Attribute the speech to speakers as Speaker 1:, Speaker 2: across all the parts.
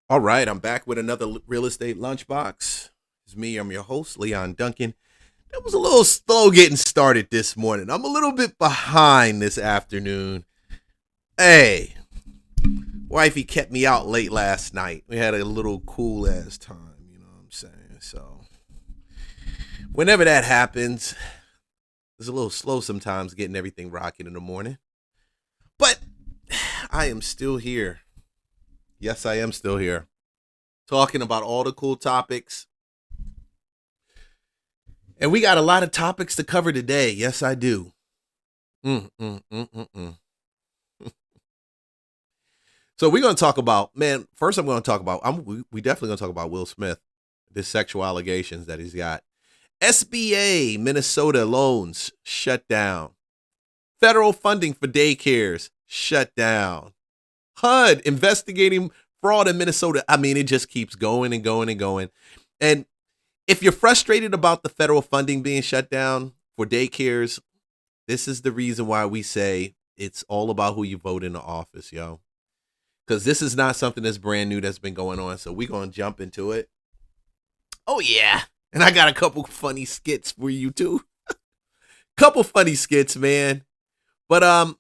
Speaker 1: All right, I'm back with another real estate lunchbox. It's me, I'm your host, Leon Duncan. That was a little slow getting started this morning. I'm a little bit behind this afternoon. Hey, wifey kept me out late last night. We had a little cool ass time, you know what I'm saying? So, whenever that happens, it's a little slow sometimes getting everything rocking in the morning. But I am still here. Yes, I am still here. Talking about all the cool topics. And we got a lot of topics to cover today. Yes, I do. Mm, mm, mm, mm, mm. So we're going to talk about, man, first I'm going to talk about, we definitely going to talk about Will Smith, the sexual allegations that he's got. SBA, Minnesota loans shut down. Federal funding for daycares shut down. HUD investigating fraud in Minnesota. I mean, it just keeps going and going and going. And if you're frustrated about the federal funding being shut down for daycares, this is the reason why we say it's all about who you vote into office, yo. Because this is not something that's brand new that's been going on. So we're going to jump into it. Oh, yeah. And I got a couple funny skits for you, too. Couple funny skits, man. But,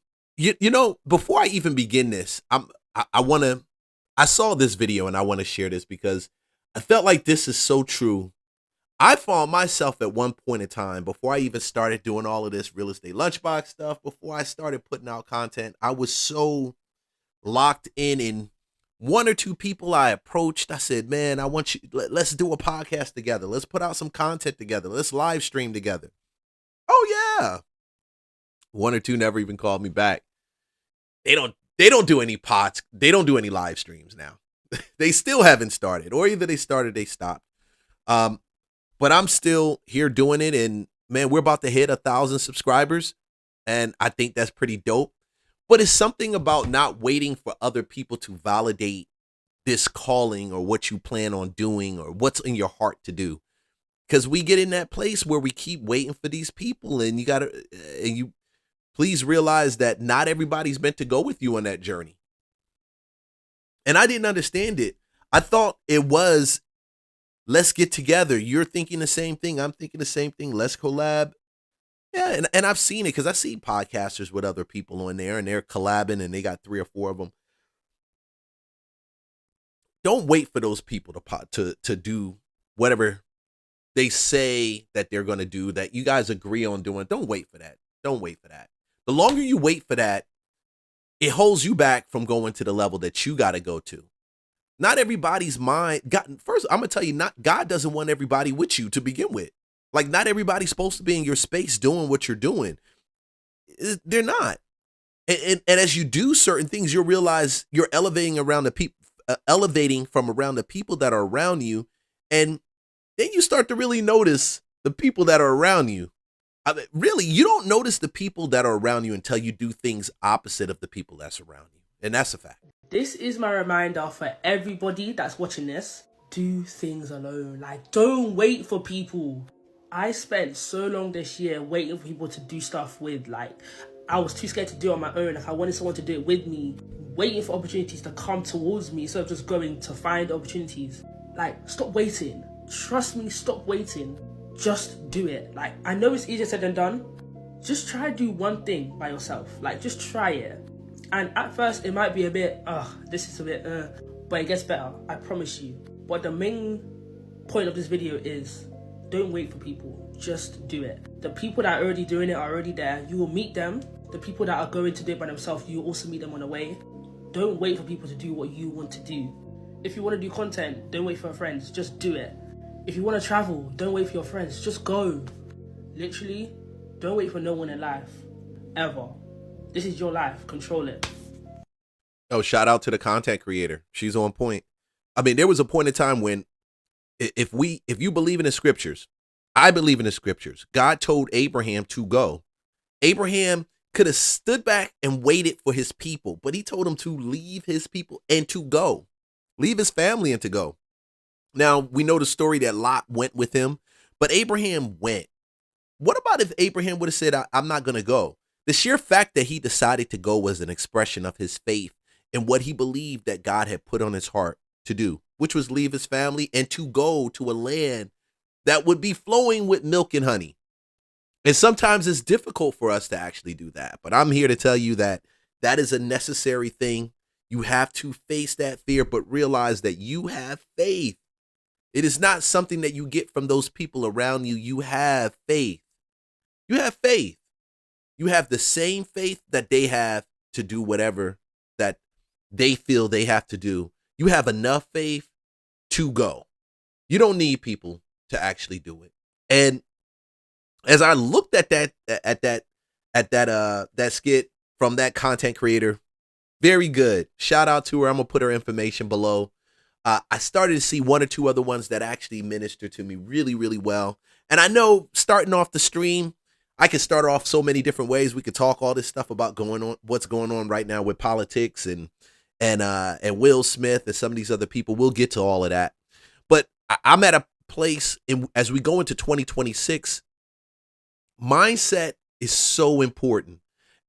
Speaker 1: before I even begin this, I saw this video and I want to share this because I felt like this is so true. I found myself at one point in time, before I even started doing all of this real estate lunchbox stuff, before I started putting out content, I was so locked in one or two people I approached. I said, man, I want you, let's do a podcast together. Let's put out some content together. Let's live stream together. Oh yeah. One or two never even called me back. They don't do any pods. They don't do any live streams now. They still haven't started, or either they started, they stopped. Um, but I'm still here doing it. And man, we're about to hit 1,000 subscribers. And I think that's pretty dope. But it's something about not waiting for other people to validate this calling or what you plan on doing or what's in your heart to do. Because we get in that place where we keep waiting for these people, and you please realize that not everybody's meant to go with you on that journey. And I didn't understand it. I thought it was, let's get together. You're thinking the same thing. I'm thinking the same thing. Let's collab. Yeah, and I've seen it because I see podcasters with other people on there and they're collabing and they got three or four of them. Don't wait for those people to do whatever they say that they're going to do that you guys agree on doing. Don't wait for that. Don't wait for that. The longer you wait for that, it holds you back from going to the level that you got to go to. Not everybody's mind. God, first, I'm gonna tell you, not God doesn't want everybody with you to begin with. Like, not everybody's supposed to be in your space doing what you're doing. They're not. And as you do certain things, you'll realize you're elevating around the people, elevating from around the people that are around you, and then you start to really notice the people that are around you. I mean, really, you don't notice the people that are around you until you do things opposite of the people that's around you, and that's a fact.
Speaker 2: This is my reminder for everybody that's watching this. Do things alone. Like, don't wait for people. I spent so long this year waiting for people to do stuff with. Like, I was too scared to do it on my own. Like, I wanted someone to do it with me. Waiting for opportunities to come towards me instead of just going to find opportunities. Like, stop waiting. Trust me, stop waiting. Just do it. Like, I know it's easier said than done. Just try to do one thing by yourself. Like, just try it. And at first, it might be a bit, this is a bit, but it gets better, I promise you. But the main point of this video is, don't wait for people, just do it. The people that are already doing it are already there. You will meet them. The people that are going to do it by themselves, you will also meet them on the way. Don't wait for people to do what you want to do. If you want to do content, don't wait for your friends, just do it. If you want to travel, don't wait for your friends, just go. Literally, don't wait for no one in life, ever. This is your life. Control it.
Speaker 1: Oh, shout out to the content creator. She's on point. I mean, there was a point in time when if you believe in the scriptures, I believe in the scriptures. God told Abraham to go. Abraham could have stood back and waited for his people, but he told him to leave his people and to go. Leave his family and to go. Now, we know the story that Lot went with him, but Abraham went. What about if Abraham would have said, I'm not going to go? The sheer fact that he decided to go was an expression of his faith and what he believed that God had put on his heart. to do, which was leave his family and to go to a land that would be flowing with milk and honey. And sometimes it's difficult for us to actually do that. But I'm here to tell you that that is a necessary thing. You have to face that fear, but realize that you have faith. It is not something that you get from those people around you. You have faith. You have faith. You have the same faith that they have to do whatever that they feel they have to do. You have enough faith to go. You don't need people to actually do it. And as I looked at that skit from that content creator, very good. Shout out to her. I'm gonna put her information below. I started to see one or two other ones that actually minister to me really, really well. And I know starting off the stream, I could start off so many different ways. We could talk all this stuff about what's going on right now with politics and Will Smith and some of these other people. We'll get to all of that. But I'm at a place as we go into 2026. Mindset is so important.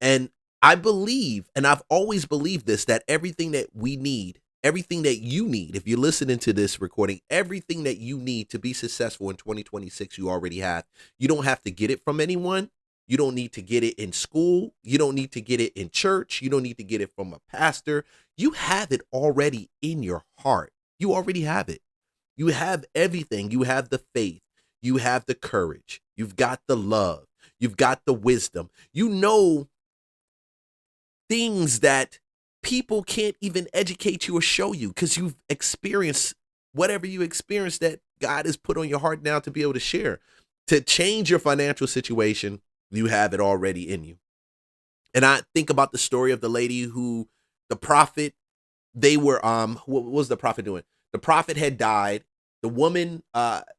Speaker 1: And I believe, and I've always believed this, that everything that we need, everything that you need, if you're listening to this recording, everything that you need to be successful in 2026, you already have. You don't have to get it from anyone. You don't need to get it in school. You don't need to get it in church. You don't need to get it from a pastor. You have it already in your heart. You already have it. You have everything. You have the faith. You have the courage. You've got the love. You've got the wisdom. You know things that people can't even educate you or show you because you've experienced whatever you experienced that God has put on your heart now to be able to share. To change your financial situation, you have it already in you. And I think about the story of the lady who, the prophet, they were, what was the prophet doing? The prophet had died. The woman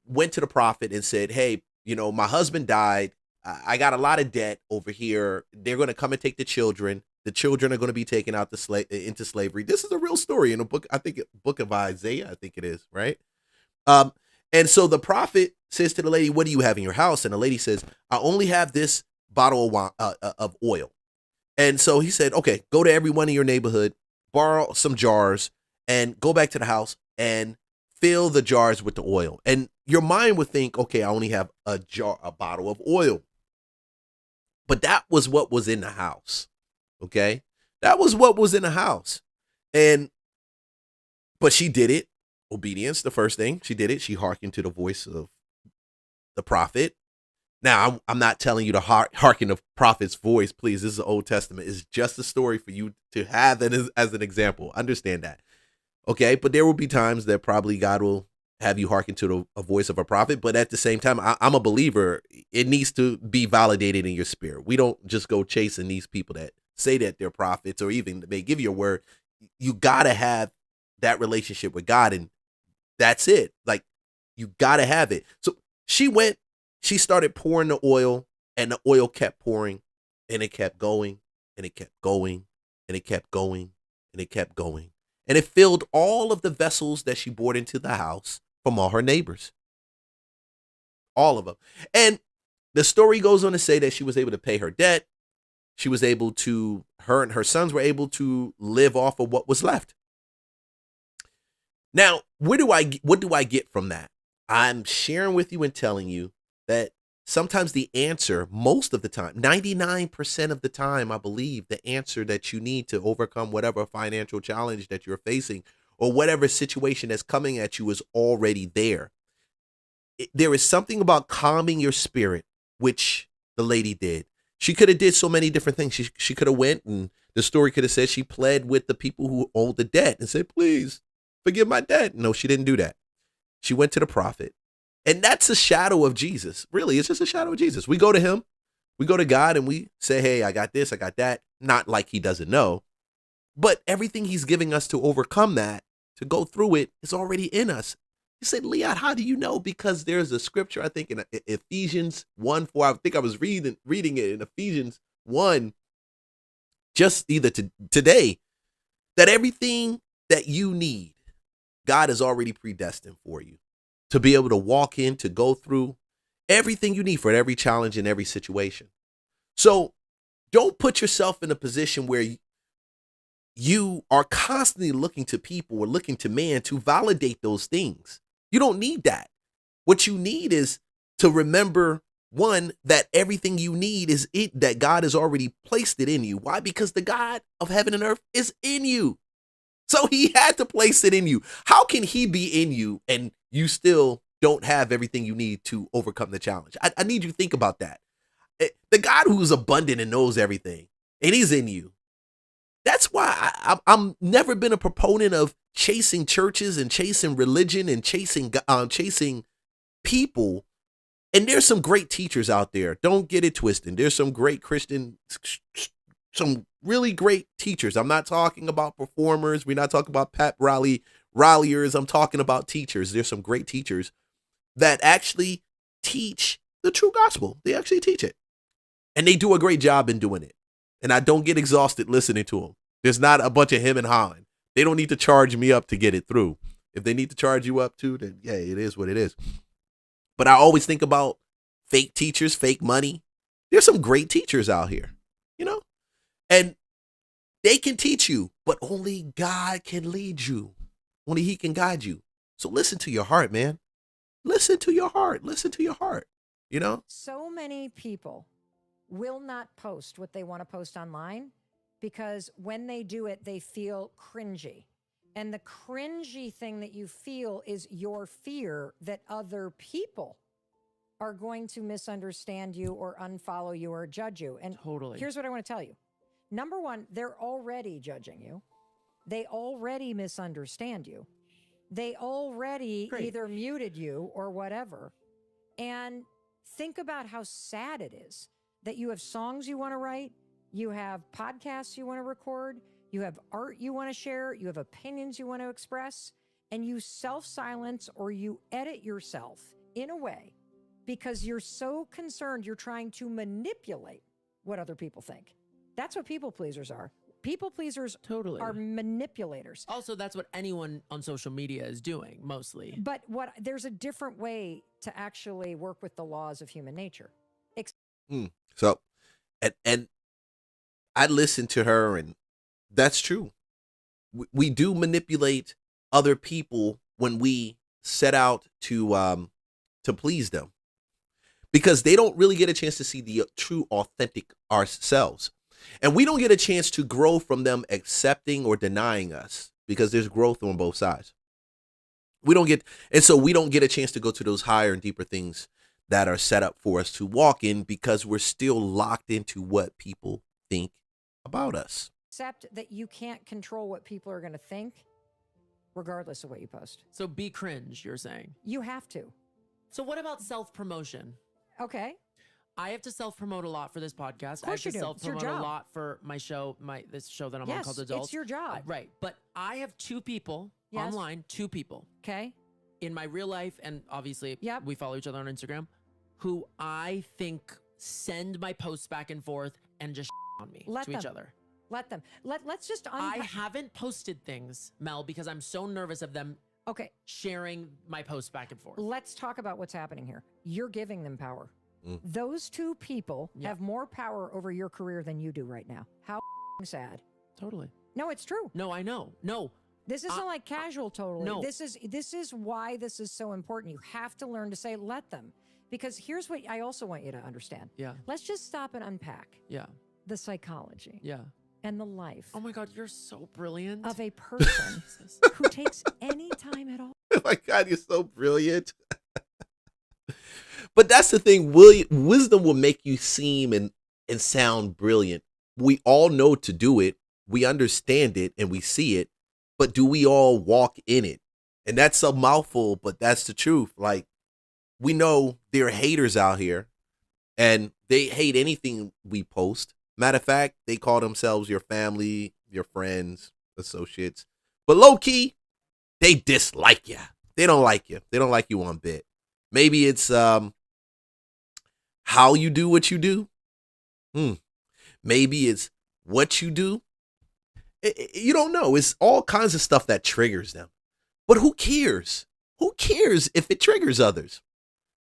Speaker 1: went to the prophet and said, hey, my husband died. I got a lot of debt over here. They're going to come and take the children. The children are going to be taken out into slavery. This is a real story in a book. I think book of Isaiah. I think it is, right? And so the prophet says to the lady, what do you have in your house? And the lady says, I only have this bottle of oil. And so he said, okay, go to everyone in your neighborhood, borrow some jars, and go back to the house and fill the jars with the oil. And your mind would think, okay, I only have a bottle of oil. But that was what was in the house. Okay, that was what was in the house. But she did it. Obedience, the first thing. She did it. She hearkened to the voice of the prophet. Now, I'm not telling you to hearken to the prophet's voice, please. This is the Old Testament. It's just a story for you to have as an example. Understand that. Okay, but there will be times that probably God will have you hearken to a voice of a prophet. But at the same time, I'm a believer. It needs to be validated in your spirit. We don't just go chasing these people that say that they're prophets or even may give you a word. You got to have that relationship with God, and that's it. Like, you got to have it. So she started pouring the oil, and the oil kept pouring, and it kept going, and it kept going, and it kept going, and it kept going. And it filled all of the vessels that she brought into the house from all her neighbors. All of them. And the story goes on to say that she was able to pay her debt. She was able to, her and her sons were able to live off of what was left. Now, what do I get from that? I'm sharing with you and telling you that sometimes the answer, most of the time, 99% of the time, I believe the answer that you need to overcome whatever financial challenge that you're facing or whatever situation that's coming at you is already there. There is something about calming your spirit, which the lady did. She could have did so many different things. She could have went, and the story could have said she pled with the people who owed the debt and said, please forgive my debt. No, she didn't do that. She went to the prophet. And that's a shadow of Jesus. Really, it's just a shadow of Jesus. We go to him, we go to God, and we say, hey, I got this, I got that. Not like he doesn't know, but everything he's giving us to overcome that, to go through it, is already in us. He said, Leon, how do you know? Because there's a scripture, I think in Ephesians 1:4. I think I was reading it in Ephesians 1, just either today, that everything that you need, God is already predestined for you to be able to walk in, to go through everything you need for every challenge in every situation. So don't put yourself in a position where you are constantly looking to people or looking to man to validate those things. You don't need that. What you need is to remember, one, that everything you need is it, that God has already placed it in you. Why? Because the God of heaven and earth is in you. So he had to place it in you. How can he be in you and you still don't have everything you need to overcome the challenge? I need you to think about that. The God who's abundant and knows everything, and he's in you. That's why I'm never been a proponent of chasing churches and chasing religion and chasing people. And there's some great teachers out there. Don't get it twisted. There's some great some really great teachers. I'm not talking about performers. We're not talking about pep ralliers. I'm talking about teachers. There's some great teachers that actually teach the true gospel. They actually teach it. And they do a great job in doing it. And I don't get exhausted listening to them. There's not a bunch of him and hawing. They don't need to charge me up to get it through. If they need to charge you up too, then yeah, it is what it is. But I always think about fake teachers, fake money. There's some great teachers out here, and they can teach you, but only God can lead you. Only he can guide you. So listen to your heart, man. Listen to your heart. Listen to your heart,
Speaker 3: So many people will not post what they want to post online because when they do it, they feel cringy. And the cringy thing that you feel is your fear that other people are going to misunderstand you or unfollow you or judge you. And
Speaker 4: Totally.
Speaker 3: Here's what I want to tell you. Number one, they're already judging you. They already misunderstand you. They already either muted you or whatever. And think about how sad it is that you have songs you want to write, you have podcasts you want to record, you have art you want to share, you have opinions you want to express, and you self-silence or you edit yourself in a way because you're so concerned you're trying to manipulate what other people think. That's what people pleasers are. People pleasers
Speaker 4: Totally.
Speaker 3: are manipulators.
Speaker 4: Also, that's what anyone on social media is doing mostly.
Speaker 3: But there's a different way to actually work with the laws of human nature.
Speaker 1: So, and I listened to her, and that's true. We do manipulate other people when we set out to please them, because they don't really get a chance to see the true, authentic ourselves. And we don't get a chance to grow from them accepting or denying us, because there's growth on both sides. We don't get a chance to go to those higher and deeper things that are set up for us to walk in, because we're still locked into what people think about us.
Speaker 3: Accept that you can't control what people are going to think, regardless of what you post.
Speaker 4: So be cringe, you're saying.
Speaker 3: You have to.
Speaker 4: So what about self-promotion?
Speaker 3: Okay.
Speaker 4: I have to self-promote a lot for this podcast.
Speaker 3: Of course
Speaker 4: I have to
Speaker 3: you do. It's your
Speaker 4: self-promote a
Speaker 3: job.
Speaker 4: lot for my show, this show that I'm on
Speaker 3: Yes,
Speaker 4: called Adults.
Speaker 3: it's your job.
Speaker 4: Right. But I have two people
Speaker 3: Yes.
Speaker 4: online, two people
Speaker 3: Okay.
Speaker 4: in my real life, and obviously
Speaker 3: Yep.
Speaker 4: we follow each other on Instagram, who I think send my posts back and forth and just on me
Speaker 3: Let
Speaker 4: to each
Speaker 3: them.
Speaker 4: other.
Speaker 3: Let them. Let's just
Speaker 4: I haven't posted things, Mel, because I'm so nervous of them
Speaker 3: Okay.
Speaker 4: sharing my posts back and forth.
Speaker 3: Let's talk about what's happening here. You're giving them power. Those two people have more power over your career than you do right now. How sad.
Speaker 4: Totally.
Speaker 3: No, it's true.
Speaker 4: No, I know. No.
Speaker 3: This isn't like casual totally.
Speaker 4: no.
Speaker 3: This is why this is so important. You have to learn to say let them. Because here's what I also want you to understand.
Speaker 4: Yeah.
Speaker 3: Let's just stop and unpack
Speaker 4: Yeah.
Speaker 3: the psychology
Speaker 4: Yeah.
Speaker 3: and the life
Speaker 4: Oh my God, you're so brilliant.
Speaker 3: of a person who takes any time at all.
Speaker 1: Oh my God, you're so brilliant. But that's the thing. Wisdom will make you seem and sound brilliant. We all know to do it. We understand it and we see it. But do we all walk in it? And that's a mouthful, but that's the truth. Like, we know there are haters out here, and they hate anything we post. Matter of fact, they call themselves your family, your friends, associates. But low key, they dislike you. They don't like you. They don't like you one bit. Maybe it's how you do what you do. Maybe it's what you do. You don't know. It's all kinds of stuff that triggers them. But who cares? Who cares if it triggers others?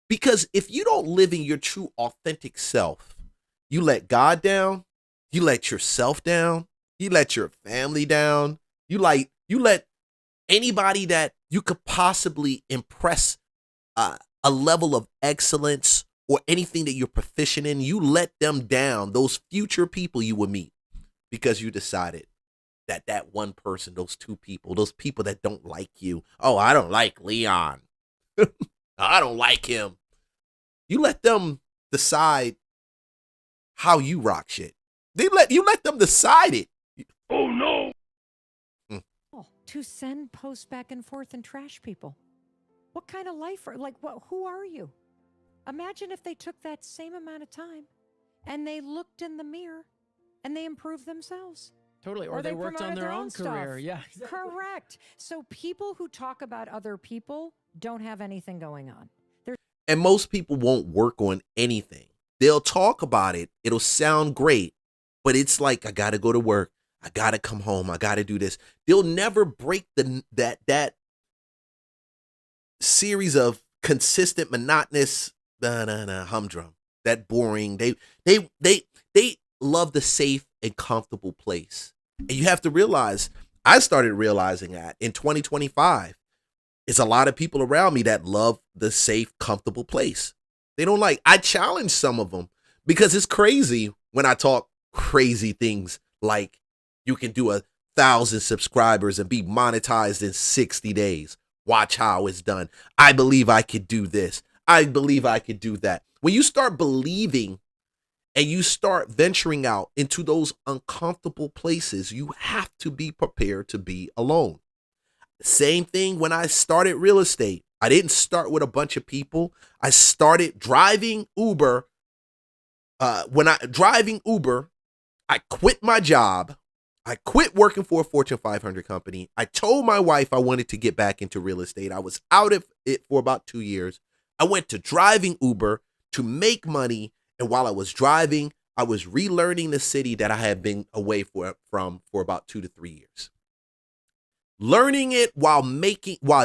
Speaker 1: Because if you don't live in your true, authentic self, you let God down, you let yourself down, You let your family down. You let anybody that you could possibly impress a level of excellence or anything that you're proficient in, you let them down, those future people you will meet, because you decided that one person, those two people, those people that don't like you. Oh, I don't like Leon. I don't like him. You let them decide how you rock shit. You let them decide it. Oh no.
Speaker 3: To send posts back and forth and trash people. What kind of life who are you? Imagine if they took that same amount of time and they looked in the mirror and they improved themselves.
Speaker 4: Totally. Or they worked on their own career.
Speaker 3: Stuff.
Speaker 4: Yeah. Exactly.
Speaker 3: Correct. So people who talk about other people don't have anything going on.
Speaker 1: And most people won't work on anything. They'll talk about it. It'll sound great, but it's like, I got to go to work. I got to come home. I got to do this. They'll never break that series of consistent, monotonous humdrum. That boring. They love the safe and comfortable place. And you have to realize, I started realizing that in 2025, it's a lot of people around me that love the safe, comfortable place. They don't I challenge some of them because it's crazy when I talk crazy things like you can do 1,000 subscribers and be monetized in 60 days. Watch how it's done. I believe I could do this. I believe I could do that. When you start believing and you start venturing out into those uncomfortable places, you have to be prepared to be alone. Same thing when I started real estate. I didn't start with a bunch of people. I started driving Uber. Driving Uber, I quit my job. I quit working for a Fortune 500 company. I told my wife I wanted to get back into real estate. I was out of it for about 2 years. I went to driving Uber to make money. And while I was driving, I was relearning the city that I had been away from for about 2 to 3 years. Learning it while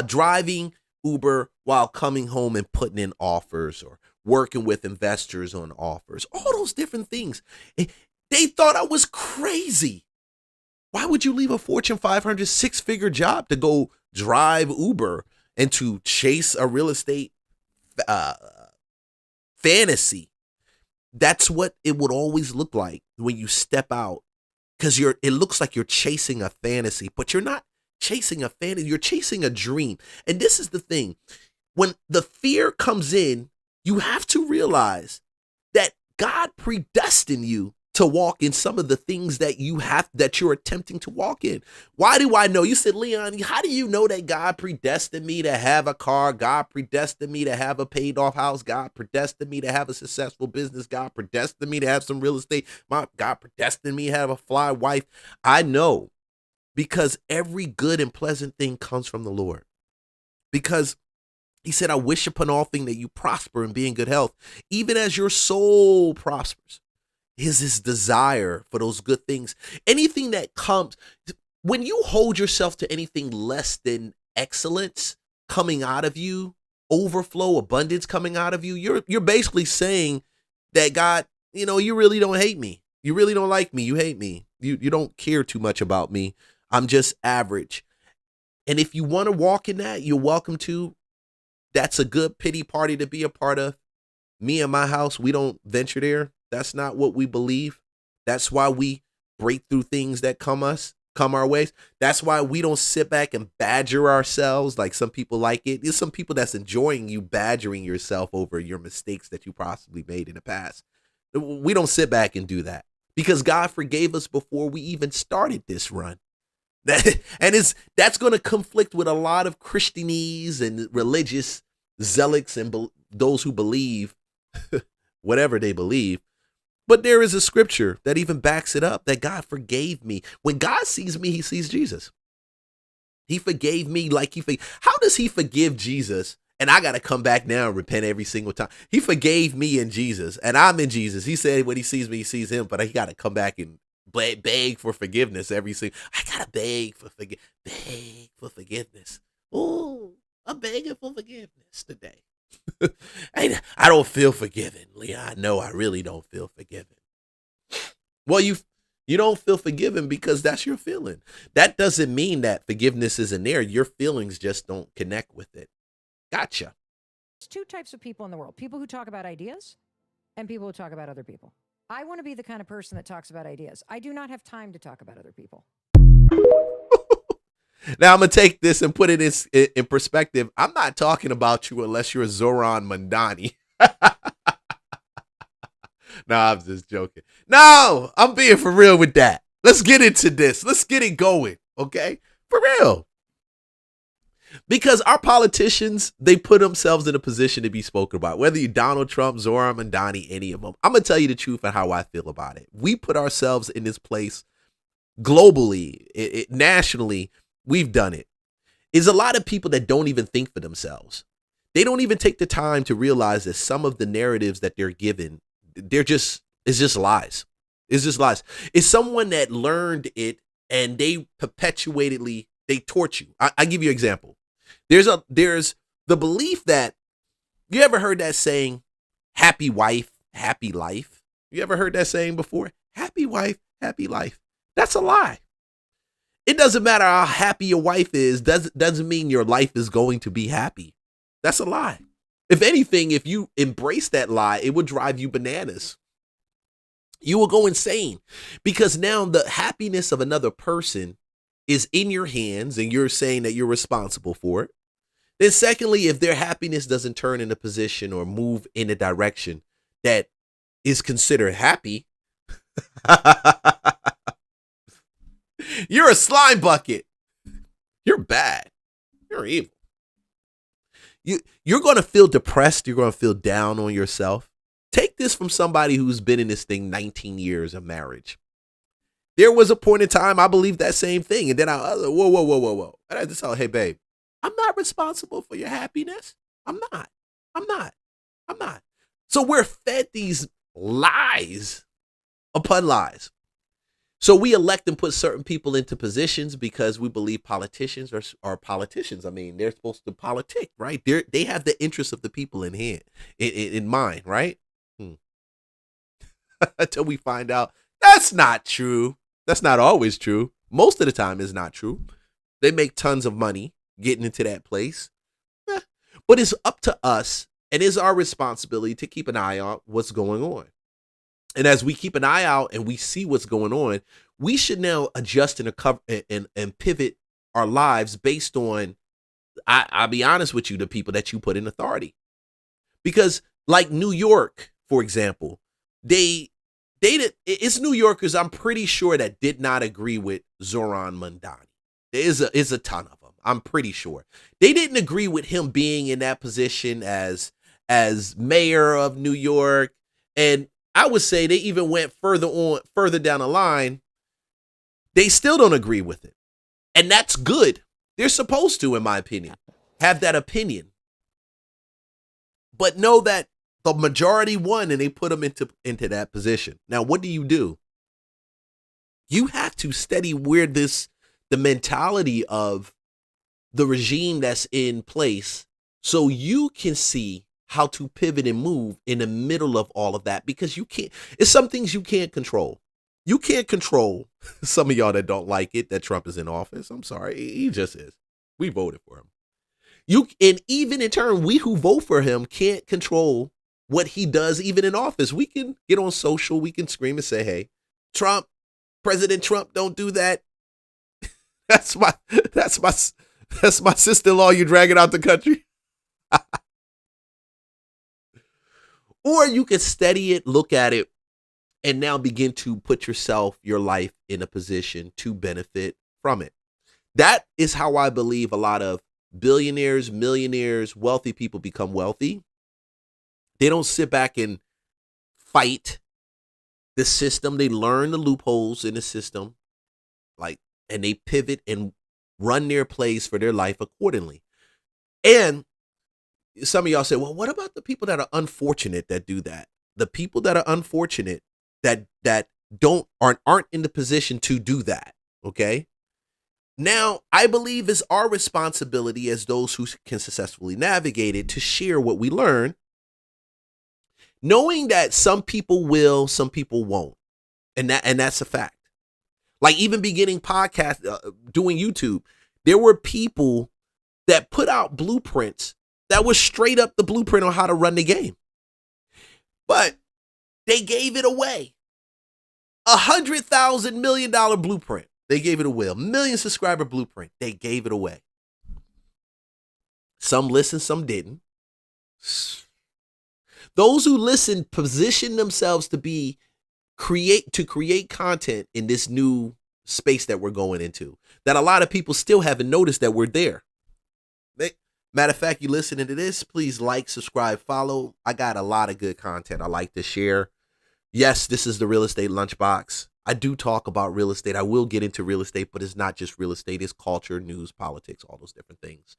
Speaker 1: driving Uber, while coming home and putting in offers or working with investors on offers, all those different things. They thought I was crazy. Why would you leave a Fortune 500 6-figure job to go drive Uber and to chase a real estate fantasy? That's what it would always look like when you step out, because it looks like you're chasing a fantasy, but you're not chasing a fantasy. You're chasing a dream. And this is the thing. When the fear comes in, you have to realize that God predestined you to walk in some of the things that you're attempting to walk in. Why do I know? You said, Leon, how do you know that God predestined me to have a car? God predestined me to have a paid off house. God predestined me to have a successful business. God predestined me to have some real estate. God predestined me to have a fly wife. I know, because every good and pleasant thing comes from the Lord. Because he said, I wish upon all things that you prosper and be in good health, even as your soul prospers. Is his desire for those good things. Anything that comes, when you hold yourself to anything less than excellence coming out of you, overflow, abundance coming out of you, you're basically saying that God, you really don't hate me. You really don't like me. You hate me. You don't care too much about me. I'm just average. And if you want to walk in that, you're welcome to. That's a good pity party to be a part of. Me and my house, we don't venture there. That's not what we believe. That's why we break through things that come our ways. That's why we don't sit back and badger ourselves like some people like it. There's some people that's enjoying you badgering yourself over your mistakes that you possibly made in the past. We don't sit back and do that because God forgave us before we even started this run. That's going to conflict with a lot of Christianese and religious zealots and those who believe whatever they believe. But there is a scripture that even backs it up, that God forgave me. When God sees me, he sees Jesus. He forgave me like how does he forgive Jesus? And I got to come back now and repent every single time. He forgave me in Jesus, and I'm in Jesus. He said when he sees me, he sees him, but he got to come back and beg for forgiveness every single. I got to beg for forgiveness. Oh, I'm begging for forgiveness today. I don't feel forgiven, Leon. No, I really don't feel forgiven. Well, You don't feel forgiven because that's your feeling. That doesn't mean that forgiveness isn't there. Your feelings just don't connect with it. Gotcha.
Speaker 3: There's two types of people in the world: people who talk about ideas and people who talk about other people. I want to be the kind of person that talks about ideas. I do not have time to talk about other people.
Speaker 1: Now I'm going to take this and put it in perspective. I'm not talking about you unless you're Zoran Mandani. No, I'm just joking. No, I'm being for real with that. Let's get into this. Let's get it going, okay? For real. Because our politicians, they put themselves in a position to be spoken about. Whether you're Donald Trump, Zoran Mandani, any of them. I'm going to tell you the truth and how I feel about it. We put ourselves in this place globally, nationally. We've done it. Is a lot of people that don't even think for themselves. They don't even take the time to realize that some of the narratives that they're given, it's just lies. It's just lies. It's someone that learned it and they perpetuatedly, they torch you. I give you an example. There's the belief that, you ever heard that saying, happy wife, happy life? You ever heard that saying before? Happy wife, happy life. That's a lie. It doesn't matter how happy your wife is, doesn't mean your life is going to be happy. That's a lie. If anything, if you embrace that lie, it would drive you bananas. You will go insane because now the happiness of another person is in your hands and you're saying that you're responsible for it. Then secondly, if their happiness doesn't turn in a position or move in a direction that is considered happy, you're a slime bucket. You're bad. You're evil. You're going to feel depressed. You're going to feel down on yourself. Take this from somebody who's been in this thing 19 years of marriage. There was a point in time I believed that same thing. And then I was like, whoa. And I just tell her, hey, babe, I'm not responsible for your happiness. I'm not. So we're fed these lies upon lies. So we elect and put certain people into positions because we believe politicians are politicians. I mean, they're supposed to politic, right? They have the interests of the people in mind, right? Until we find out that's not true. That's not always true. Most of the time it's not true. They make tons of money getting into that place. But it's up to us and it's our responsibility to keep an eye on what's going on. And as we keep an eye out and we see what's going on, we should now adjust and pivot our lives based on, I'll be honest with you, the people that you put in authority. Because like New York, for example, it's New Yorkers, I'm pretty sure, that did not agree with Zoran Mandani. There is a ton of them. I'm pretty sure. They didn't agree with him being in that position as mayor of New York. And I would say they even went further down the line. They still don't agree with it. And that's good. They're supposed to, in my opinion, have that opinion. But know that the majority won and they put them into that position. Now, what do? You have to study where the mentality of the regime that's in place so you can see how to pivot and move in the middle of all of that, because it's some things you can't control. You can't control some of y'all that don't like it, that Trump is in office. I'm sorry. He just is. We voted for him. And even in turn, we who vote for him can't control what he does even in office. We can get on social. We can scream and say, hey, Trump, President Trump, don't do that. That's my sister-in-law you dragging out the country. Or you can study it, look at it, and now begin to put your life in a position to benefit from it. That is how I believe a lot of billionaires, millionaires, wealthy people become wealthy. They don't sit back and fight the system. They learn the loopholes in the system, and they pivot and run their plays for their life accordingly. And some of y'all say, well, what about the people that are unfortunate that do that? The people that are unfortunate that aren't in the position to do that. Okay. Now, I believe it's our responsibility as those who can successfully navigate it to share what we learn, knowing that some people will, some people won't. And that's a fact. Like even beginning podcast, doing YouTube, there were people that put out blueprints that was straight up the blueprint on how to run the game. But they gave it away. $100,000 million blueprint. They gave it away. 1 million subscriber blueprint. They gave it away. Some listened, some didn't. Those who listened positioned themselves to create content in this new space that we're going into, that a lot of people still haven't noticed that we're there. Matter of fact, you listening to this, please like, subscribe, follow. I got a lot of good content I like to share. Yes, this is the Real Estate Lunchbox. I do talk about real estate. I will get into real estate, but it's not just real estate. It's culture, news, politics, all those different things.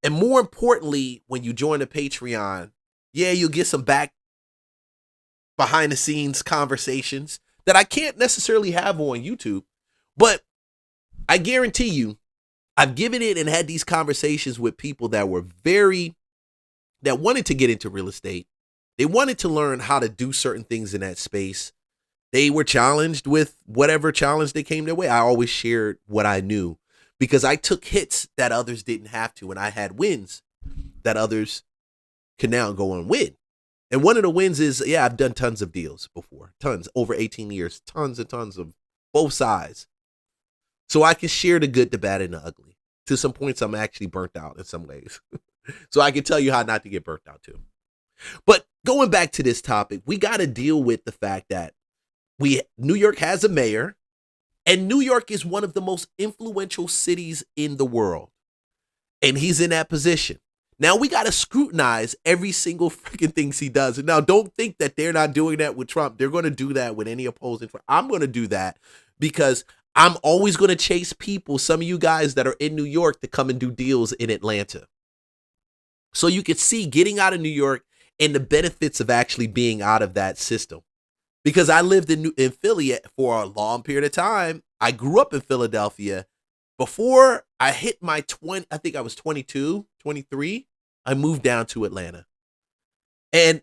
Speaker 1: And more importantly, when you join the Patreon, yeah, you'll get some behind the scenes conversations that I can't necessarily have on YouTube, but I guarantee you, I've given it and had these conversations with people that wanted to get into real estate. They wanted to learn how to do certain things in that space. They were challenged with whatever challenge they came their way. I always shared what I knew because I took hits that others didn't have to, and I had wins that others can now go and win. And one of the wins is, yeah, I've done tons of deals before, tons, over 18 years, tons and tons of both sides. So I can share the good, the bad, and the ugly. To some points, I'm actually burnt out in some ways. So I can tell you how not to get burnt out too. But going back to this topic, we got to deal with the fact that New York has a mayor, and New York is one of the most influential cities in the world. And he's in that position. Now we got to scrutinize every single freaking thing he does. And now don't think that they're not doing that with Trump. They're going to do that with any opposing. I'm going to do that because I'm always going to chase people, some of you guys that are in New York, to come and do deals in Atlanta. So you could see getting out of New York and the benefits of actually being out of that system. Because I lived in Philly for a long period of time. I grew up in Philadelphia. Before I hit my I think I was 22, 23, I moved down to Atlanta. And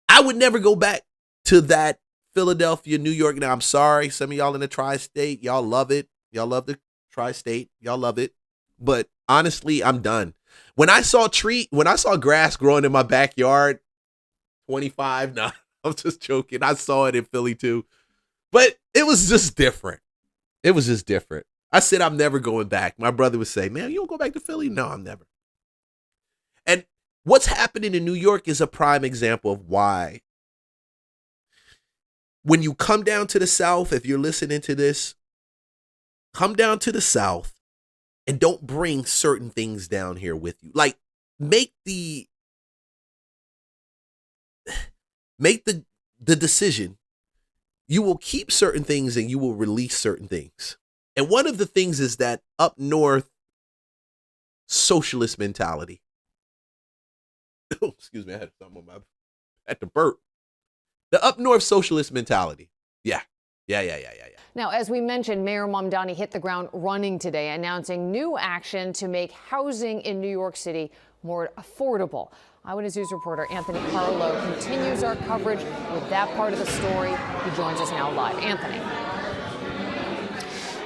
Speaker 1: I would never go back to that Philadelphia, New York. Now, I'm sorry, some of y'all in the tri-state, y'all love it. Y'all love the tri-state. Y'all love it. But honestly, I'm done. When I saw grass growing in my backyard, 25, nah, I'm just joking. I saw it in Philly too. But it was just different. It was just different. I said, I'm never going back. My brother would say, man, you don't go back to Philly? No, I'm never. And what's happening in New York is a prime example of why. When you come down to the South, if you're listening to this, come down to the South and don't bring certain things down here with you. Like, make the decision. You will keep certain things and you will release certain things. And one of the things is that up north socialist mentality. Oh, excuse me, I had something on my, I had to burp. The up north socialist mentality. Yeah.
Speaker 5: Now, as we mentioned, Mayor Mamdani hit the ground running today, announcing new action to make housing in New York City more affordable. Eyewitness News reporter Anthony Carlo continues our coverage with that part of the story. He joins us now live. Anthony.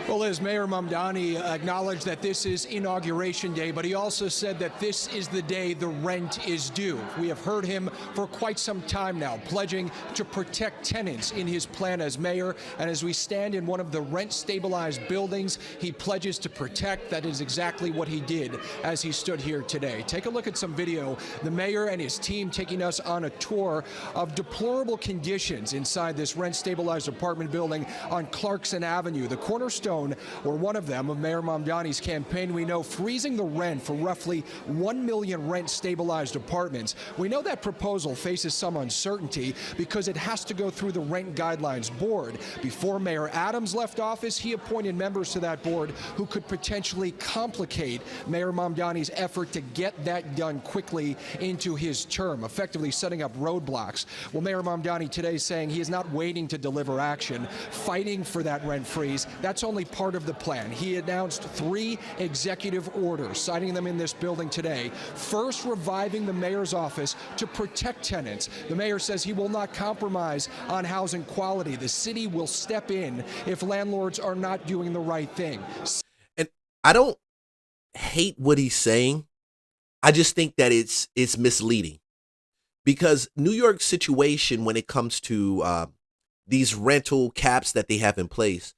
Speaker 6: Well, as Mayor Mamdani acknowledged that this is Inauguration Day, but he also said that this is the day the rent is due. We have heard him for quite some time now, pledging to protect tenants in his plan as mayor. And as we stand in one of the rent-stabilized buildings he pledges to protect, that is exactly what he did as he stood here today. Take a look at some video. The mayor and his team taking us on a tour of deplorable conditions inside this rent-stabilized apartment building on Clarkson Avenue, the cornerstone, or one of them, of Mayor Mamdani's campaign. We know freezing the rent for roughly 1 million rent-stabilized apartments. We know that proposal faces some uncertainty because it has to go through the Rent Guidelines Board. Before Mayor Adams left office, he appointed members to that board who could potentially complicate Mayor Mamdani's effort to get that done quickly into his term, effectively setting up roadblocks. Well, Mayor Mamdani today saying he is not waiting to deliver action, fighting for that rent freeze. That's only only part of the plan. He announced 3 executive orders, signing them in this building today. First, reviving the mayor's office to protect tenants. The mayor says he will not compromise on housing quality. The city will step in if landlords are not doing the right thing.
Speaker 1: And I don't hate what he's saying. I just think that it's misleading, because New York's situation when it comes to these rental caps that they have in place,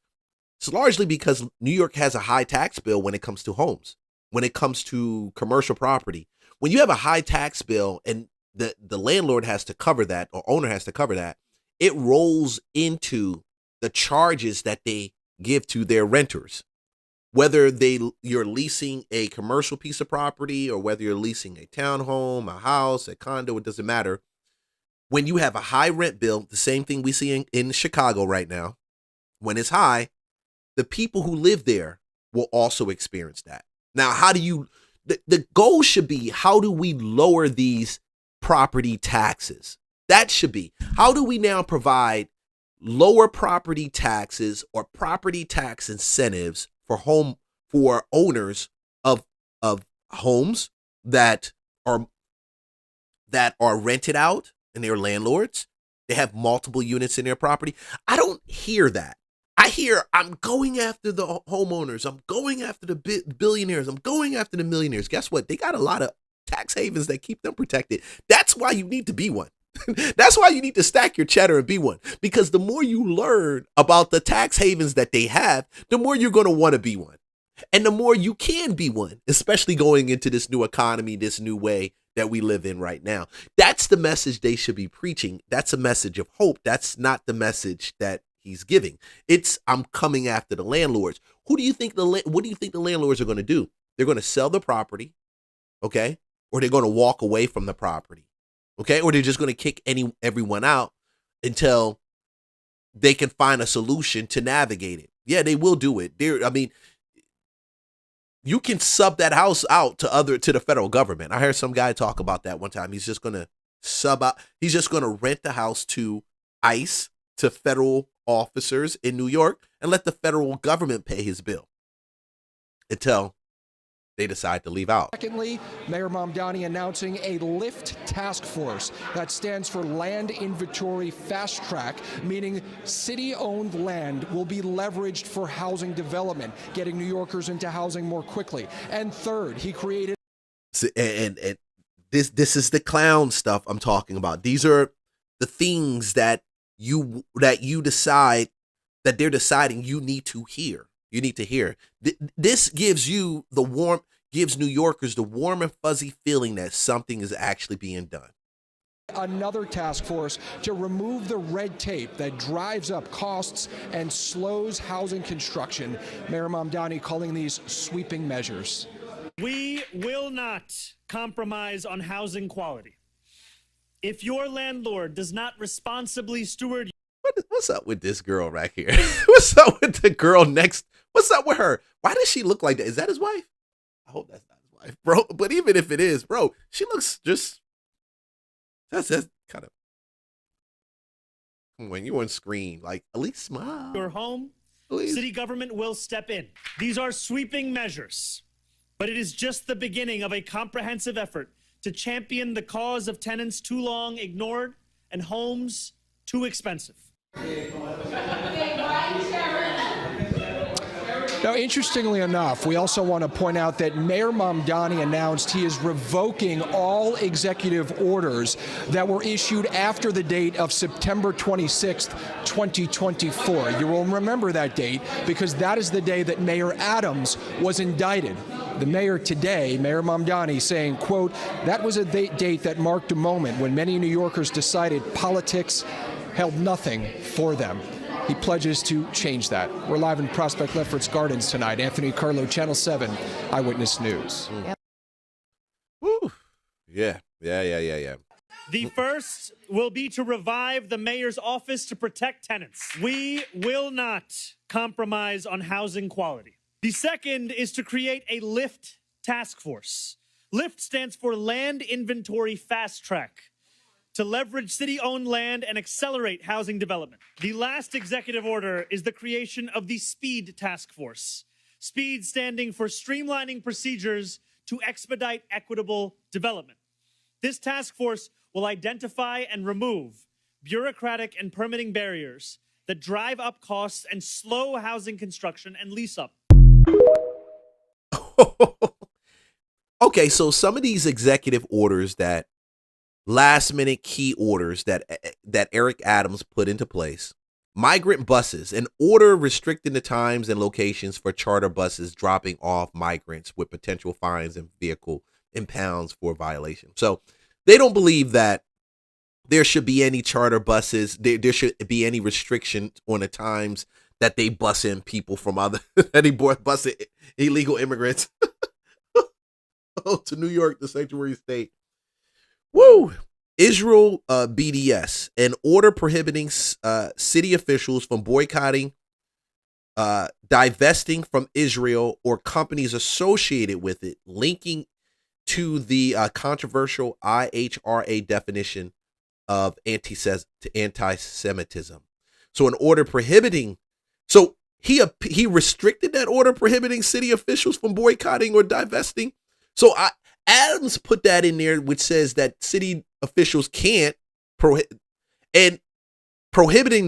Speaker 1: it's largely because New York has a high tax bill when it comes to homes, when it comes to commercial property. When you have a high tax bill and the landlord has to cover that, or owner has to cover that, it rolls into the charges that they give to their renters. Whether you're leasing a commercial piece of property, or whether you're leasing a townhome, a house, a condo, it doesn't matter. When you have a high rent bill, the same thing we see in Chicago right now, when it's high, the people who live there will also experience that. Now, the goal should be, how do we lower these property taxes? That should be, how do we now provide lower property taxes or property tax incentives for owners of homes that are rented out, and they're landlords. They have multiple units in their property. I don't hear that. I hear, I'm going after the homeowners. I'm going after the billionaires. I'm going after the millionaires. Guess what? They got a lot of tax havens that keep them protected. That's why you need to be one. That's why you need to stack your cheddar and be one, because the more you learn about the tax havens that they have, the more you're going to want to be one. And the more you can be one, especially going into this new economy, this new way that we live in right now. That's the message they should be preaching. That's a message of hope. That's not the message that he's giving. It's, I'm coming after the landlords. What do you think the landlords are going to do? They're going to sell the property, okay? Or they're going to walk away from the property. Okay, or they're just going to kick everyone out until they can find a solution to navigate it. Yeah, they will do it. You can sub that house out to the federal government. I heard some guy talk about that one time. He's just going to sub out. He's just going to rent the house to ICE, to federal officers in New York, and let the federal government pay his bill until they decide to leave out.
Speaker 6: Secondly, Mayor Mamdani announcing a LIFT task force. That stands for Land Inventory Fast Track, meaning city-owned land will be leveraged for housing development, getting New Yorkers into housing more quickly. And third, he created...
Speaker 1: And this is the clown stuff I'm talking about. These are the things that you decide, that they're deciding you need to hear. You need to hear. This gives gives New Yorkers the warm and fuzzy feeling that something is actually being done.
Speaker 6: Another task force to remove the red tape that drives up costs and slows housing construction. Mayor Mamdani calling these sweeping measures.
Speaker 7: We will not compromise on housing quality. If your landlord does not responsibly steward...
Speaker 1: What's up with this girl right here? What's up with the girl next? What's up with her? Why does she look like that? Is that his wife? I hope that's not his wife, bro. But even if it is, bro, she looks just... That's kind of... When you're on screen, like, at least smile.
Speaker 7: Your home,
Speaker 1: please.
Speaker 7: City government will step in. These are sweeping measures, but it is just the beginning of a comprehensive effort to champion the cause of tenants too long ignored and homes too expensive.
Speaker 6: Now, interestingly enough, we also want to point out that Mayor Mamdani announced he is revoking all executive orders that were issued after the date of September 26th, 2024. You will remember that date because that is the day that Mayor Adams was indicted. The mayor today, Mayor Mamdani, saying, quote, that was a date that marked a moment when many New Yorkers decided politics held nothing for them. He pledges to change that. We're live in Prospect Lefferts Gardens tonight. Anthony Carlo, Channel 7, Eyewitness News.
Speaker 1: Yep. Woo. Yeah.
Speaker 7: The first will be to revive the mayor's office to protect tenants. We will not compromise on housing quality. The second is to create a LIFT task force. LIFT stands for Land Inventory Fast Track. to leverage city-owned land and accelerate housing development. The last executive order is the creation of the SPEED Task Force. SPEED standing for Streamlining Procedures to Expedite Equitable Development. This task force will identify and remove bureaucratic and permitting barriers that drive up costs and slow housing construction and lease up.
Speaker 1: Okay, so some of these executive orders, that last minute key orders that Eric Adams put into place. Migrant buses, an order restricting the times and locations for charter buses dropping off migrants with potential fines and vehicle impounds for violation. So they don't believe that there should be any charter buses. There should be any restriction on the times that they bus in people from other, any bus in illegal immigrants to New York, the sanctuary state. Woo! Israel BDS, an order prohibiting city officials from boycotting, divesting from Israel or companies associated with it, linking to the controversial IHRA definition of anti-Semitism. So an order prohibiting, so he restricted that order prohibiting city officials from boycotting or divesting. So Adams put that in there, which says that city officials can't prohibiting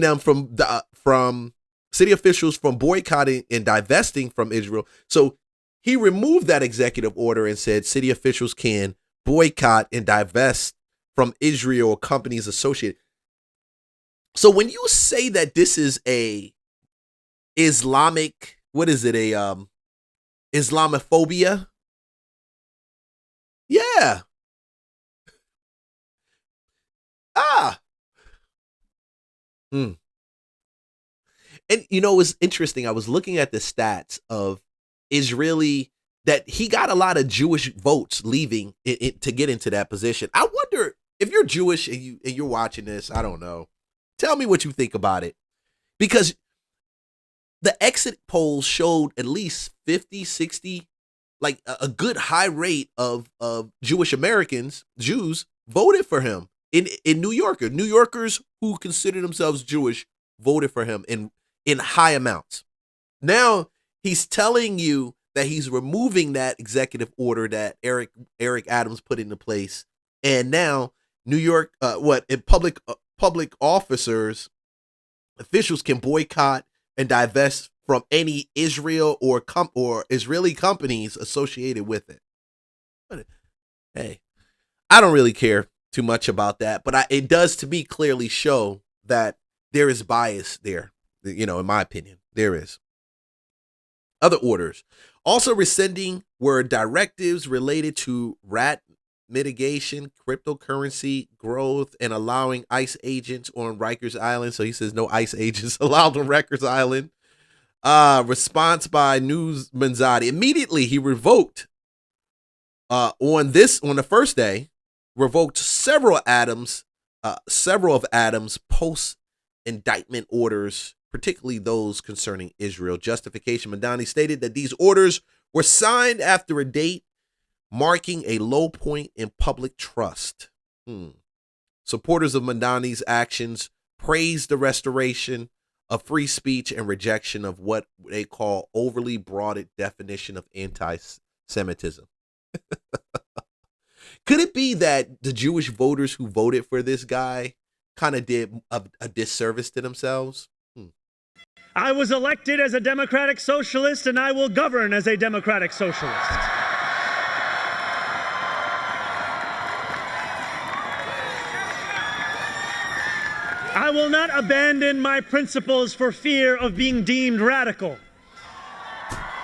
Speaker 1: them from city officials from boycotting and divesting from Israel. So he removed that executive order and said city officials can boycott and divest from Israel or companies associated. So when you say that this is a Islamic, what is it, a Islamophobia? Yeah. And you know, it was interesting. I was looking at the stats of Israeli, that he got a lot of Jewish votes leaving to get into that position. I wonder if you're Jewish and you're watching this, I don't know. Tell me what you think about it. Because the exit polls showed at least 50, 60, like a good high rate of Jewish Americans, Jews, voted for him in New York. New Yorkers who consider themselves Jewish voted for him in high amounts. Now he's telling you that he's removing that executive order that Eric Adams put into place, and now New York, public officers, officials can boycott and divest from any Israel or Israeli companies associated with it. But, hey, I don't really care too much about that, but it does to me clearly show that there is bias there. You know, in my opinion, there is. Other orders also rescinding were directives related to rat mitigation, cryptocurrency growth, and allowing ICE agents on Rikers Island. So he says no ICE agents allowed on Rikers Island. Response by News Manzadi. Immediately he revoked on the first day, revoked several of Adams post indictment orders, particularly those concerning Israel. Justification: Madani stated that these orders were signed after a date marking a low point in public trust. Supporters of Madani's actions praised the restoration of free speech and rejection of what they call overly broad definition of anti-Semitism. Could it be that the Jewish voters who voted for this guy kind of did a disservice to themselves?
Speaker 7: I was elected as a democratic socialist, and I will govern as a democratic socialist. I will not abandon my principles for fear of being deemed radical.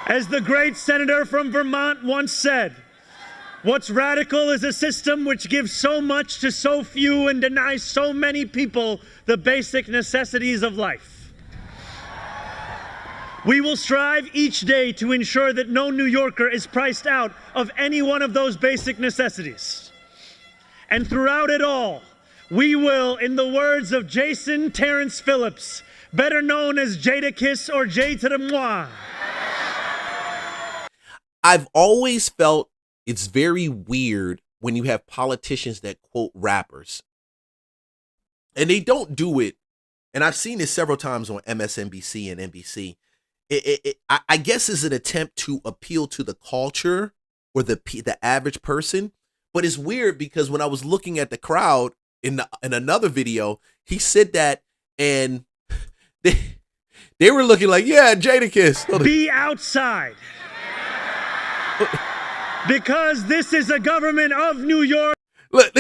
Speaker 7: As the great senator from Vermont once said, what's radical is a system which gives so much to so few and denies so many people the basic necessities of life. We will strive each day to ensure that no New Yorker is priced out of any one of those basic necessities. And throughout it all, we will, in the words of Jason Terrence Phillips, better known as Jadakiss or Jay to the moi.
Speaker 1: I've always felt it's very weird when you have politicians that quote rappers. And they don't do it. And I've seen this several times on MSNBC and NBC. I guess is an attempt to appeal to the culture or the average person. But it's weird because when I was looking at the crowd in another video, he said that, and they were looking like, yeah, Jadakiss.
Speaker 7: Be outside. Because this is a government of New York.
Speaker 1: Look,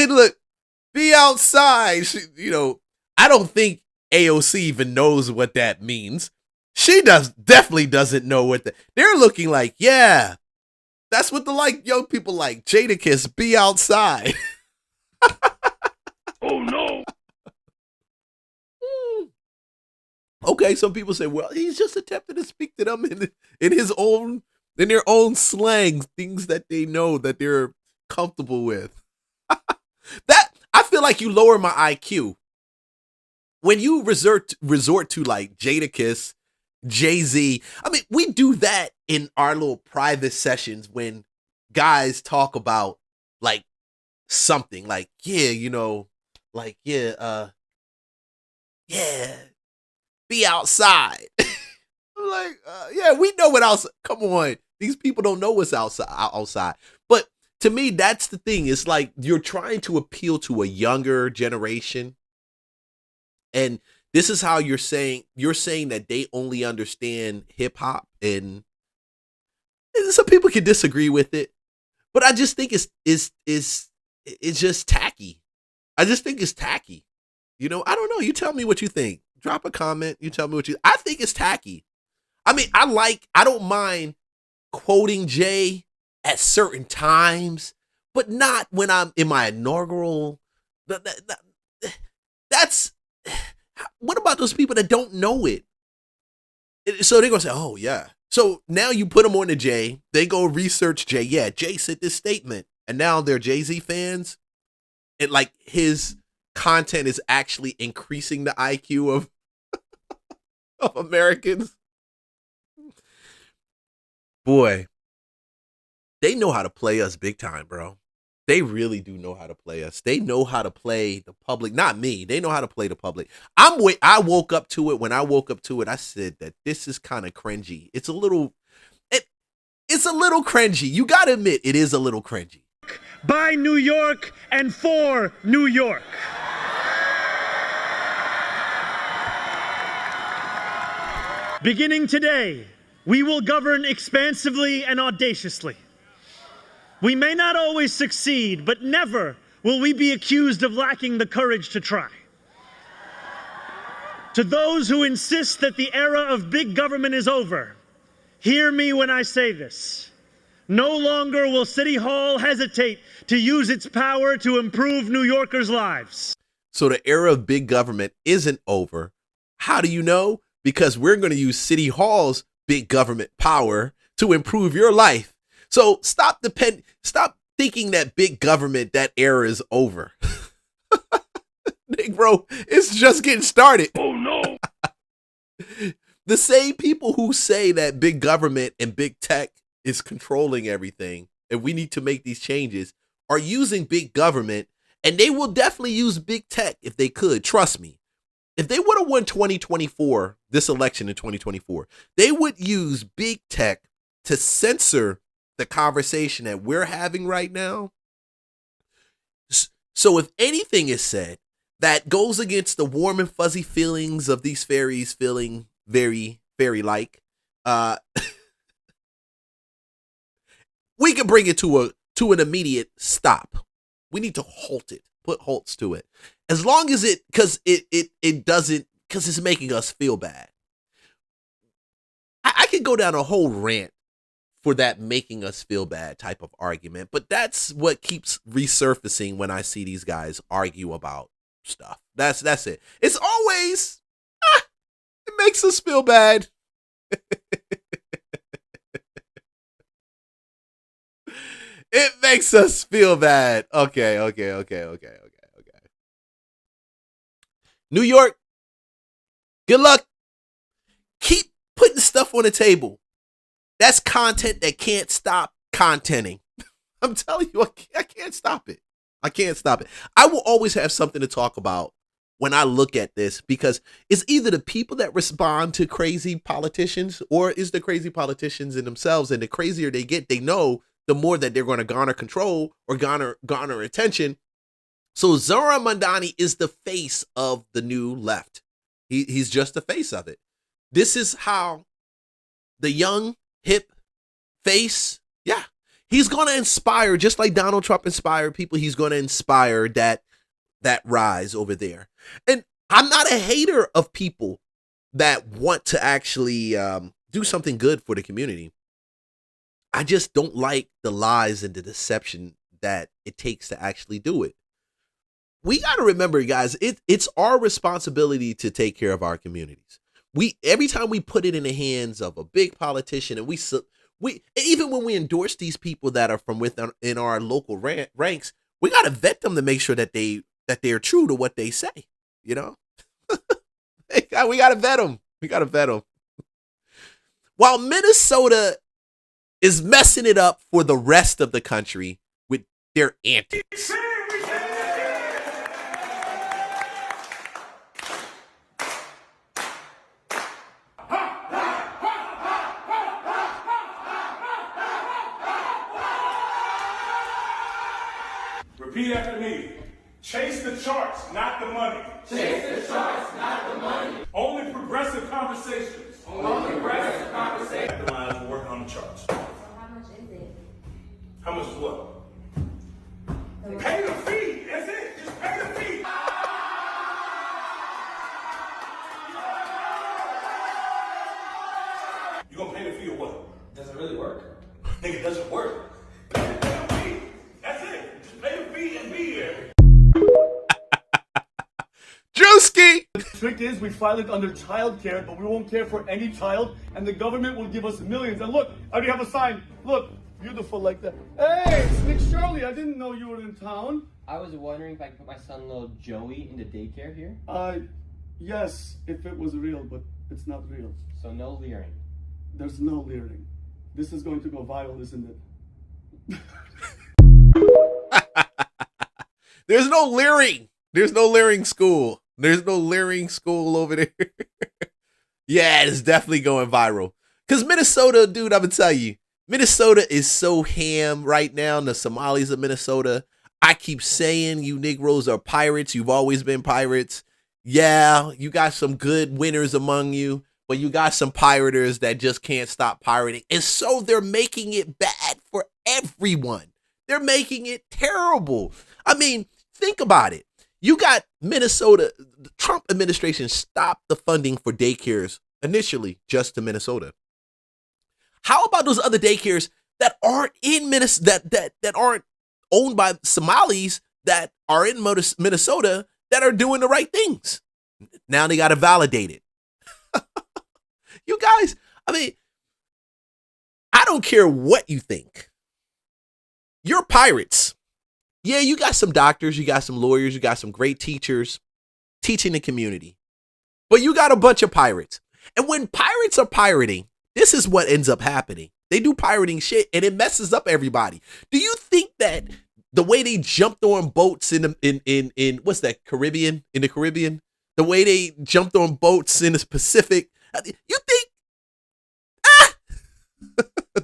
Speaker 1: be outside. You know, I don't think AOC even knows what that means. She definitely doesn't know what they're looking like. Yeah, that's what the young people like. Jadakiss, be outside.
Speaker 7: Oh no.
Speaker 1: Okay, some people say, well, he's just attempting to speak to them in their own slang, things that they know that they're comfortable with. That I feel like you lower my IQ when you resort to like Jadakiss, Jay-Z. I mean, we do that in our little private sessions when guys talk about like something like, yeah, you know, like, yeah, be outside. I'm like, yeah, we know what outside. Come on, these people don't know what's outside. But to me, that's the thing. It's like you're trying to appeal to a younger generation, and this is how you're saying that they only understand hip hop, and some people can disagree with it, but I just think it's just tacky. I just think it's tacky. You know, I don't know. You tell me what you think. Drop a comment. You tell me what I think it's tacky. I mean, I don't mind quoting Jay at certain times, but not when I'm in my inaugural. That's, what about those people that don't know it? So they're going to say, oh, yeah. So now you put them on to Jay. They go research Jay. Yeah, Jay said this statement. And now they're Jay-Z fans. And like his content is actually increasing the IQ of Americans. Boy, they know how to play us big time, bro. They really do know how to play us. They know how to play the public. Not me. They know how to play the public. I woke up to it. When I woke up to it, I said that this is kind of cringy. It's a little cringy. You got to admit, it is a little cringy.
Speaker 7: By New York and for New York. Beginning today, we will govern expansively and audaciously. We may not always succeed, but never will we be accused of lacking the courage to try. To those who insist that the era of big government is over, hear me when I say this. No longer will City Hall hesitate to use its power to improve New Yorkers' lives.
Speaker 1: So the era of big government isn't over. How do you know? Because we're going to use City Hall's big government power to improve your life. So stop thinking that big government, that era is over. Nick, bro, it's just getting started.
Speaker 7: Oh no.
Speaker 1: The same people who say that big government and big tech is controlling everything and we need to make these changes are using big government, and they will definitely use big tech if they could. Trust me. If they would have won 2024, this election in 2024, they would use big tech to censor the conversation that we're having right now. So if anything is said that goes against the warm and fuzzy feelings of these fairies feeling very fairy-like, we can bring it to an immediate stop. We need to halt it, put halts to it. As long as because it's making us feel bad. I could go down a whole rant for that making us feel bad type of argument, but that's what keeps resurfacing when I see these guys argue about stuff. That's it. It's always, it makes us feel bad. It makes us feel bad. Okay. New York, good luck. Keep putting stuff on the table. That's content that can't stop contenting. I'm telling you, I can't stop it. I can't stop it. I will always have something to talk about when I look at this, because it's either the people that respond to crazy politicians, or is the crazy politicians in themselves. And the crazier they get, they know the more that they're going to garner control or garner attention. So Zohran Mamdani is the face of the new left. He's just the face of it. This is how the young, hip face, yeah, he's going to inspire, just like Donald Trump inspired people, he's going to inspire that rise over there. And I'm not a hater of people that want to actually do something good for the community. I just don't like the lies and the deception that it takes to actually do it. We got to remember, guys, it's our responsibility to take care of our communities. Every time we put it in the hands of a big politician, and we even when we endorse these people that are from within our local ranks, we got to vet them to make sure that they're true to what they say. You know, we got to vet them. We got to vet them. While Minnesota is messing it up for the rest of the country with their antics.
Speaker 8: Repeat after me. Chase the charts, not the money.
Speaker 9: Chase the charts, not the money.
Speaker 8: Only progressive conversations.
Speaker 9: Only progressive conversations.
Speaker 8: At the lines, we're working on the charts.
Speaker 9: So how much is it?
Speaker 8: How much is what? Pay the fee. That's it. Just pay the fee. You gonna pay the fee or what?
Speaker 9: Does it really work?
Speaker 8: Nigga, it doesn't work. Pay the fee. That's it. Just pay the fee and be here.
Speaker 1: Drewski!
Speaker 10: The trick is we file it under child care, but we won't care for any child, and the government will give us millions. And look, I already have a sign. Look, beautiful like that. Hey, it's Nick Shirley. I didn't know you were in town.
Speaker 11: I was wondering if I could put my son, little Joey, into daycare here.
Speaker 10: Yes, if it was real, but it's not real.
Speaker 11: So no leering.
Speaker 10: There's no leering. This is going to go viral, isn't it?
Speaker 1: There's no leering. There's no leering school. There's no leering school over there. Yeah, it's definitely going viral. Because Minnesota, dude, I'm going to tell you, Minnesota is so ham right now. The Somalis of Minnesota. I keep saying you Negroes are pirates. You've always been pirates. Yeah, you got some good winners among you, but you got some pirators that just can't stop pirating. And so they're making it bad for everyone. They're making it terrible. I mean, think about it. You got Minnesota, the Trump administration stopped the funding for daycares initially just to Minnesota. How about those other daycares that aren't in Minnesota, that aren't owned by Somalis, that are in Minnesota, that are doing the right things? Now they got to validate it. You guys, I mean, I don't care what you think. You're pirates. Yeah, you got some doctors, you got some lawyers, you got some great teachers teaching the community. But you got a bunch of pirates. And when pirates are pirating, this is what ends up happening. They do pirating shit and it messes up everybody. Do you think that the way they jumped on boats in what's that, Caribbean? In the Caribbean? The way they jumped on boats in the Pacific, you think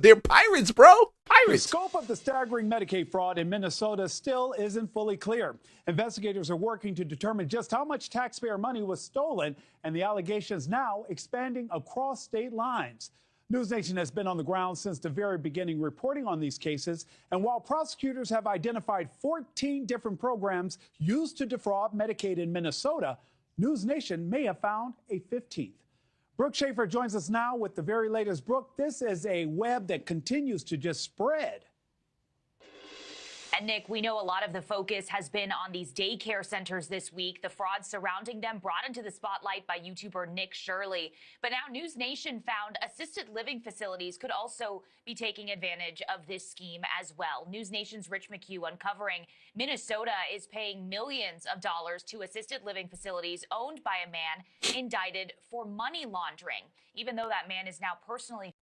Speaker 1: they're pirates, bro? Pirates.
Speaker 12: The scope of the staggering Medicaid fraud in Minnesota still isn't fully clear. Investigators are working to determine just how much taxpayer money was stolen, and the allegations now expanding across state lines. News Nation has been on the ground since the very beginning reporting on these cases, and while prosecutors have identified 14 different programs used to defraud Medicaid in Minnesota, News Nation may have found a 15th. Brooke Schaefer joins us now with the very latest. Brooke, this is a web that continues to just spread.
Speaker 13: And Nick, we know a lot of the focus has been on these daycare centers this week, the fraud surrounding them brought into the spotlight by YouTuber Nick Shirley. But now News Nation found assisted living facilities could also be taking advantage of this scheme as well. News Nation's Rich McHugh uncovering Minnesota is paying millions of dollars to assisted living facilities owned by a man indicted for money laundering, even though that man is now personally.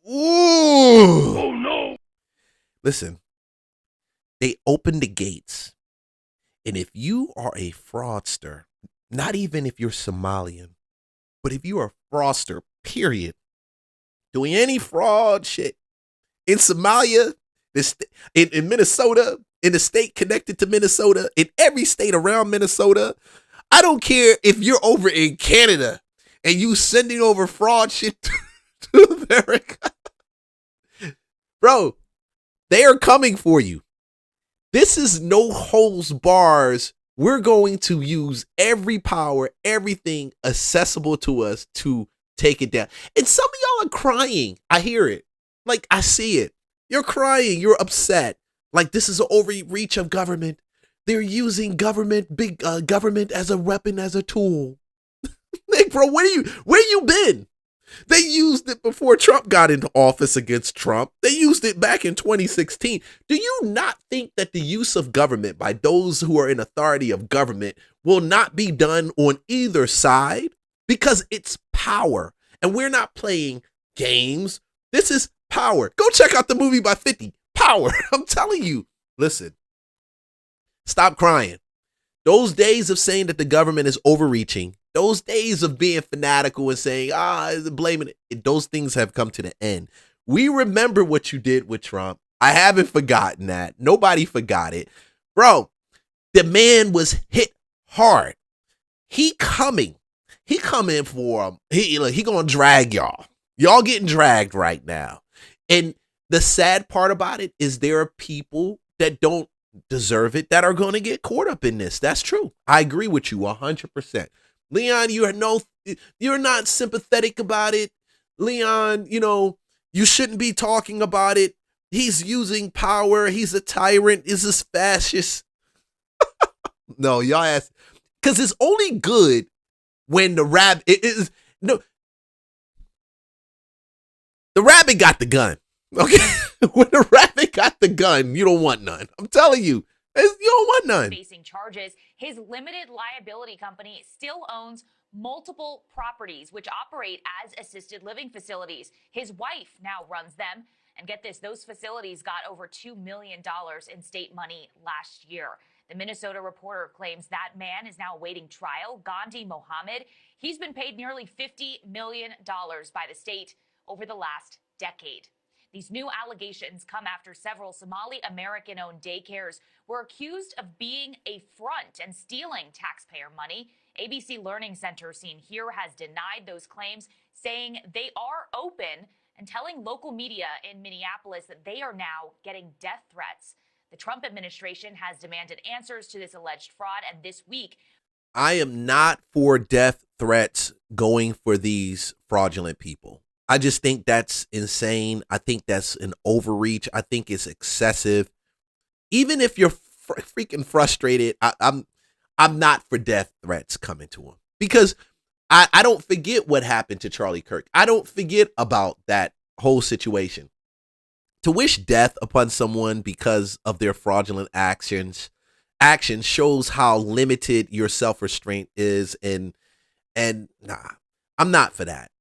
Speaker 1: Ooh. Oh, no. Listen. They open the gates. And if you are a fraudster, not even if you're Somalian, but if you are a fraudster, period, doing any fraud shit in Somalia, in Minnesota, in the state connected to Minnesota, in every state around Minnesota, I don't care if you're over in Canada and you sending over fraud shit to America. Bro, they are coming for you. This is no holds bars. We're going to use every power, everything accessible to us to take it down. And some of y'all are crying. I hear it. Like, I see it. You're crying. You're upset. Like, this is an overreach of government. They're using big government as a weapon, as a tool. Like, bro, where you been? They used it before Trump got into office against Trump. They used it back in 2016. Do you not think that the use of government by those who are in authority of government will not be done on either side? Because it's power. And we're not playing games. This is power. Go check out the movie by 50. Power. I'm telling you. Listen. Stop crying. Those days of saying that the government is overreaching, those days of being fanatical and saying, blaming it, those things have come to the end. We remember what you did with Trump. I haven't forgotten that. Nobody forgot it. Bro, the man was hit hard. He coming for him. He gonna drag y'all. Y'all getting dragged right now. And the sad part about it is there are people that don't deserve it that are going to get caught up in this. That's true. I agree with you 100%. Leon, you're not sympathetic about it. Leon, you shouldn't be talking about it. He's using power. He's a tyrant. He's a fascist. No, y'all ask, because it's only good when the rabbit the rabbit got the gun. Okay. When the rabbit got the gun, you don't want none. I'm telling you, you don't want none.
Speaker 13: Facing charges, his limited liability company still owns multiple properties which operate as assisted living facilities. His wife now runs them. And get this, those facilities got over $2 million in state money last year. The Minnesota Reporter claims that man is now awaiting trial. Gandhi Mohammed, he's been paid nearly $50 million by the state over the last decade. These new allegations come after several Somali American-owned daycares were accused of being a front and stealing taxpayer money. ABC Learning Center, seen here, has denied those claims, saying they are open and telling local media in Minneapolis that they are now getting death threats. The Trump administration has demanded answers to this alleged fraud, and this week,
Speaker 1: I am not for death threats going for these fraudulent people. I just think that's insane. I think that's an overreach. I think it's excessive. Even if you're freaking frustrated, I'm not for death threats coming to him, because I don't forget what happened to Charlie Kirk. I don't forget about that whole situation. To wish death upon someone because of their fraudulent actions shows how limited your self-restraint is, and nah, I'm not for that.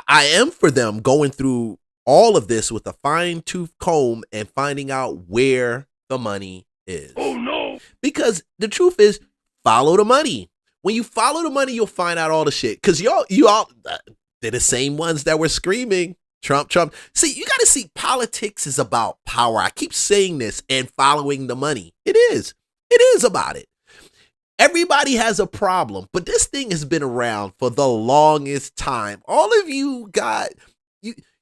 Speaker 1: I am for them going through all of this with a fine-tooth comb and finding out where the money is. Oh, no. Because the truth is, follow the money. When you follow the money, you'll find out all the shit. Because you all, they're the same ones that were screaming, Trump, Trump. See, you got to see, politics is about power. I keep saying this, and following the money. It is. It is about it. Everybody has a problem, but this thing has been around for the longest time. All of you got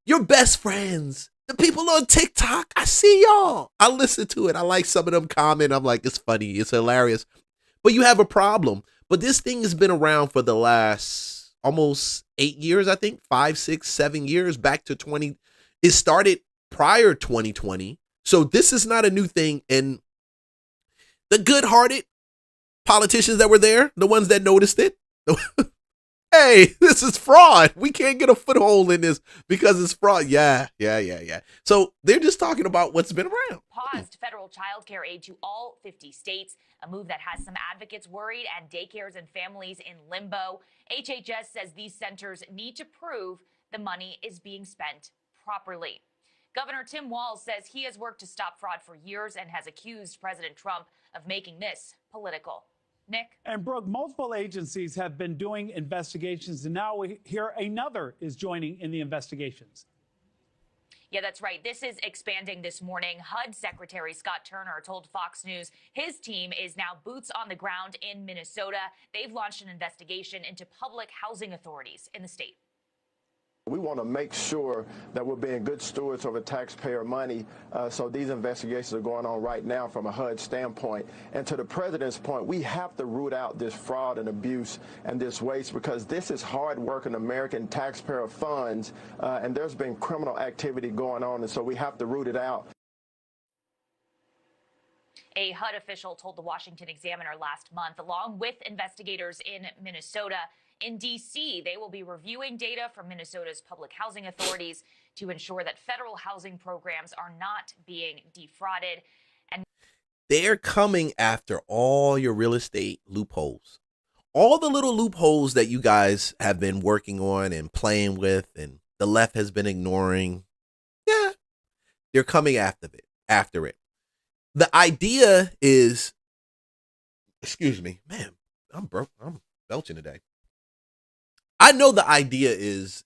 Speaker 1: your best friends, the people on TikTok. I see y'all. I listen to it. I like some of them comment. I'm like, it's funny. It's hilarious. But you have a problem. But this thing has been around for the last almost 8 years, I think. 5, 6, 7 years, back to 20. It started prior 2020. So this is not a new thing. And the good-hearted politicians that were there, the ones that noticed it, hey, this is fraud. We can't get a foothold in this because it's fraud. Yeah. So they're just talking about what's been around.
Speaker 13: Paused federal child care aid to all 50 states, a move that has some advocates worried and daycares and families in limbo. HHS says these centers need to prove the money is being spent properly. Governor Tim Walz says he has worked to stop fraud for years and has accused President Trump of making this political. Nick?
Speaker 12: And Brooke, multiple agencies have been doing investigations, and now we hear another is joining in the investigations.
Speaker 13: Yeah, that's right. This is expanding this morning. HUD Secretary Scott Turner told Fox News his team is now boots on the ground in Minnesota. They've launched an investigation into public housing authorities in the state.
Speaker 14: We want to make sure that we're being good stewards of the taxpayer money. So these investigations are going on right now from a HUD standpoint. And to the president's point, we have to root out this fraud and abuse and this waste, because this is hard-working American taxpayer funds, and there's been criminal activity going on, and so we have to root it out.
Speaker 13: A HUD official told the Washington Examiner last month, along with investigators in Minnesota. In D.C., they will be reviewing data from Minnesota's public housing authorities to ensure that federal housing programs are not being defrauded. And
Speaker 1: they're coming after all your real estate loopholes. All the little loopholes that you guys have been working on and playing with and the left has been ignoring. Yeah, they're coming after it. The idea is, excuse me, man, I'm belching today. I know the idea is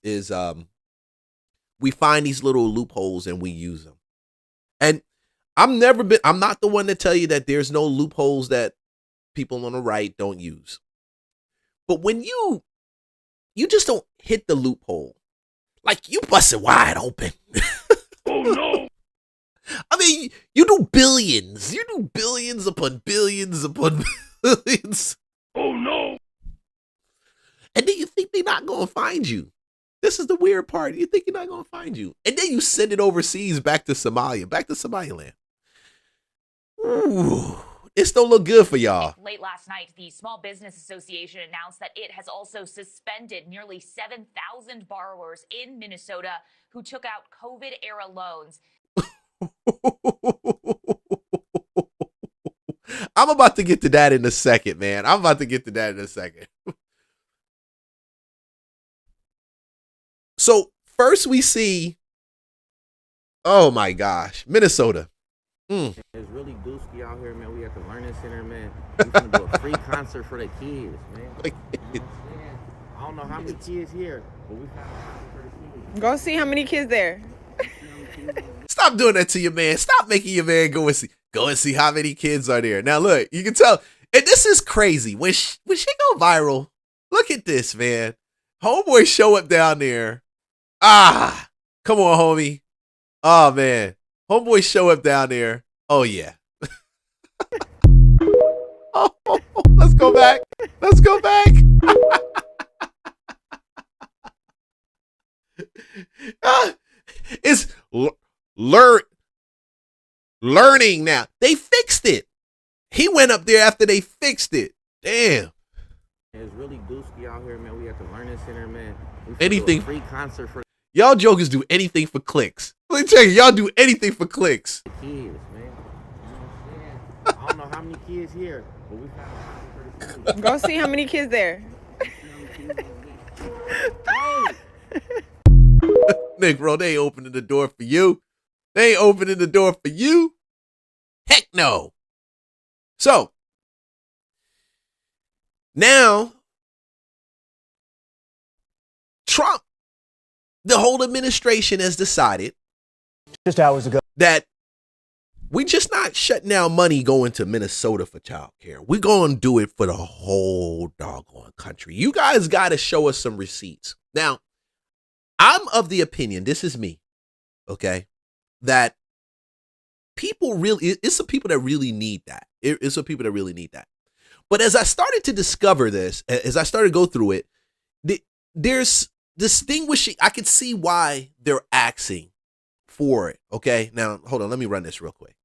Speaker 1: we find these little loopholes and we use them. And I'm not the one to tell you that there's no loopholes that people on the right don't use. But when you just don't hit the loophole, like you bust it wide open.
Speaker 8: Oh no.
Speaker 1: I mean, you do billions. You do billions upon billions upon billions.
Speaker 8: Oh no.
Speaker 1: And then you think they're not going to find you. This is the weird part. You think you're not going to find you. And then you send it overseas back to Somalia, back to Somaliland. Ooh, this don't look good for y'all.
Speaker 13: Late last night, the Small Business Association announced that it has also suspended nearly 7,000 borrowers in Minnesota who took out COVID-era loans.
Speaker 1: I'm about to get to that in a second, man. So first we see, oh my gosh, Minnesota.
Speaker 15: It's really doozy out here, man. We at the Learning Center, man. We finna do a free concert for the kids, man. You know I don't know how many kids here, but we found a concert for the kids.
Speaker 16: Go see how many kids there.
Speaker 1: Stop doing that to your man. Stop making your man go and see how many kids are there. Now look, you can tell, and this is crazy. When she go viral, look at this, man. Homeboy show up down there. Ah, come on, homie. Oh man, homeboy show up down there. Oh yeah. Oh, let's go back. It's learning now. They fixed it. He went up there after they fixed it. Damn.
Speaker 15: It's really doozy out here, man. We at the Learning Center, man. We
Speaker 1: Anything.
Speaker 15: do a free concert for
Speaker 1: Y'all jokers do anything for clicks. Let me tell you, y'all do anything for clicks.
Speaker 15: the kids, man. You know what I'm saying? I don't know how many kids here, but we found a concert for the kids.
Speaker 16: Go see how many kids there.
Speaker 1: Nick, bro, they ain't opening the door for you. Heck no. So, now, Trump, the whole administration has decided
Speaker 17: just hours ago
Speaker 1: that we just not shutting down money going to Minnesota for child care. We're going to do it for the whole doggone country. You guys got to show us some receipts. Now, I'm of the opinion, this is me, okay, that it's some people that really need that. It's some people that really need that. But as I started to discover this, as I started to go through it, there's distinguishing, I could see why they're asking for it, okay? Now, hold on, let me run this real quick.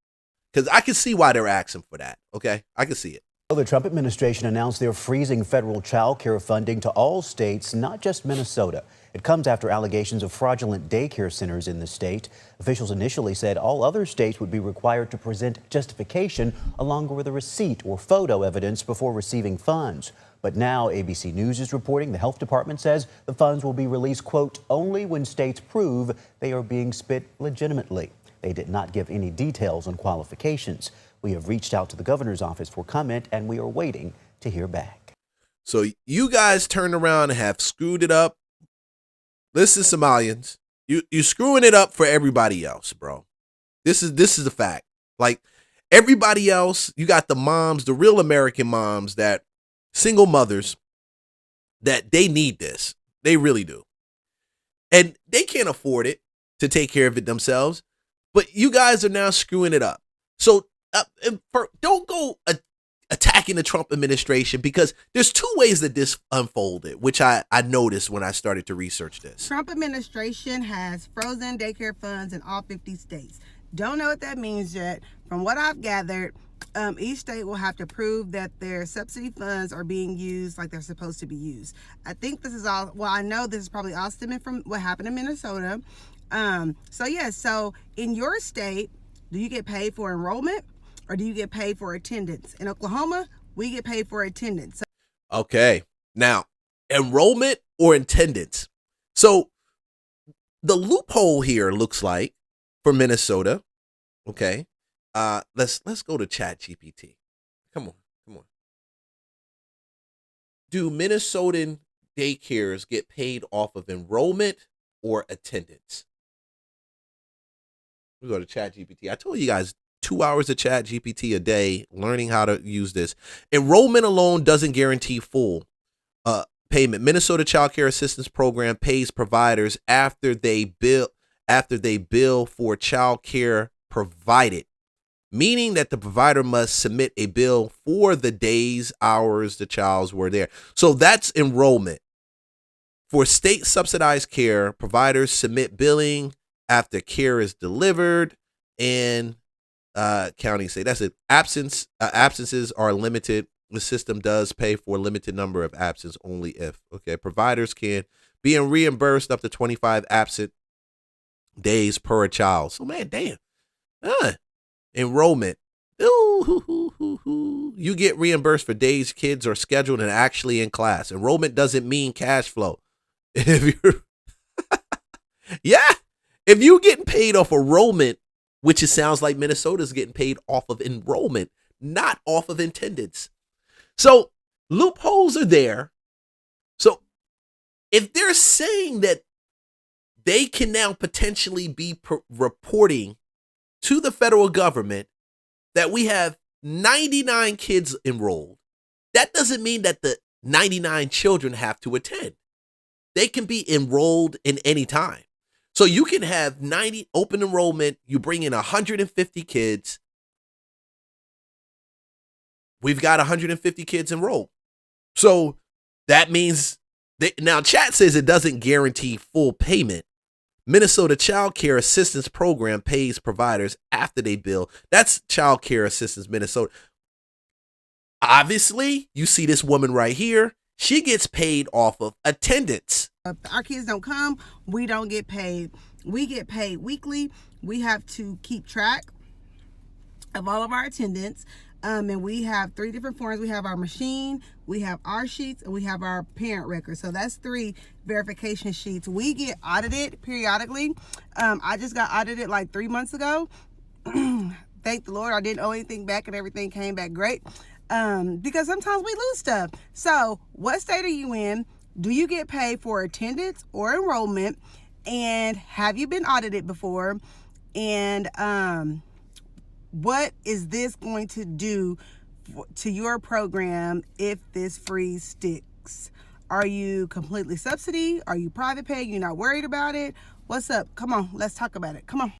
Speaker 1: Because I can see why they're asking for that, okay? I can see it.
Speaker 17: The Trump administration announced they're freezing federal child care funding to all states, not just Minnesota. It comes after allegations of fraudulent daycare centers in the state. Officials initially said all other states would be required to present justification along with a receipt or photo evidence before receiving funds. But now ABC News is reporting the health department says the funds will be released, quote, only when states prove they are being spent legitimately. They did not give any details on qualifications. We have reached out to the governor's office for comment, and we are waiting to hear back.
Speaker 1: So you guys turned around and have screwed it up. Listen, Somalians, you screwing it up for everybody else, bro. This is a fact. Like everybody else, you got the moms, the real American moms, that single mothers, that they need this. They really do. And they can't afford it to take care of it themselves. But you guys are now screwing it up. So don't go attacking the Trump administration, because there's two ways that this unfolded, which I noticed when I started to research this.
Speaker 18: Trump administration has frozen daycare funds in all 50 states. Don't know what that means yet. From what I've gathered, each state will have to prove that their subsidy funds are being used like they're supposed to be used. I think this is all, well, I know this is probably all stemming from what happened in Minnesota. So in your state, do you get paid for enrollment or do you get paid for attendance? In Oklahoma, we get paid for attendance. Okay. Now, enrollment or attendance. So the loophole here looks like for Minnesota. Okay. Let's go to ChatGPT. Come on. Do Minnesotan daycares get paid off of enrollment or attendance? We go to ChatGPT. I told you guys 2 hours of ChatGPT a day, learning how to use this. Enrollment alone doesn't guarantee full payment. Minnesota Child Care Assistance Program pays providers after they bill for child care provided, meaning that the provider must submit a bill for the days, hours the childs were there. So that's enrollment. For state subsidized care, providers submit billing after care is delivered, and counties say that's it. Absences are limited. The system does pay for a limited number of absences only if. Okay, providers can be reimbursed up to 25 absent days per child. So man, damn. Enrollment. You get reimbursed for days kids are scheduled and actually in class. Enrollment doesn't mean cash flow. If you're getting paid off enrollment, which it sounds like Minnesota's getting paid off of enrollment, not off of attendance. So loopholes are there. So if they're saying that they can now potentially be reporting to the federal government that we have 99 kids enrolled, that doesn't mean that the 99 children have to attend. They can be enrolled in any time. So you can have 90 open enrollment, you bring in 150 kids. We've got 150 kids enrolled. So that means now chat says it doesn't guarantee full payment. Minnesota Child Care Assistance Program pays providers after they bill. That's Child Care Assistance Minnesota. Obviously, you see this woman right here. She gets paid off of attendance. Our kids don't come, we don't get paid. We get paid weekly. We have to keep track of all of our attendance. And we have 3 different forms. We have our machine, we have our sheets, and we have our parent record. So that's 3 verification sheets. We get audited periodically. I just got audited like 3 months ago. Thank the Lord I didn't owe anything back and everything came back great. Because sometimes we lose stuff. So what state are you in? Do you get paid for attendance or enrollment? And have you been audited before? And what is this going to do to your program if this freeze sticks? Are you completely subsidy? Are you private pay? You're not worried about it? What's up? Come on, let's talk about it. Come on.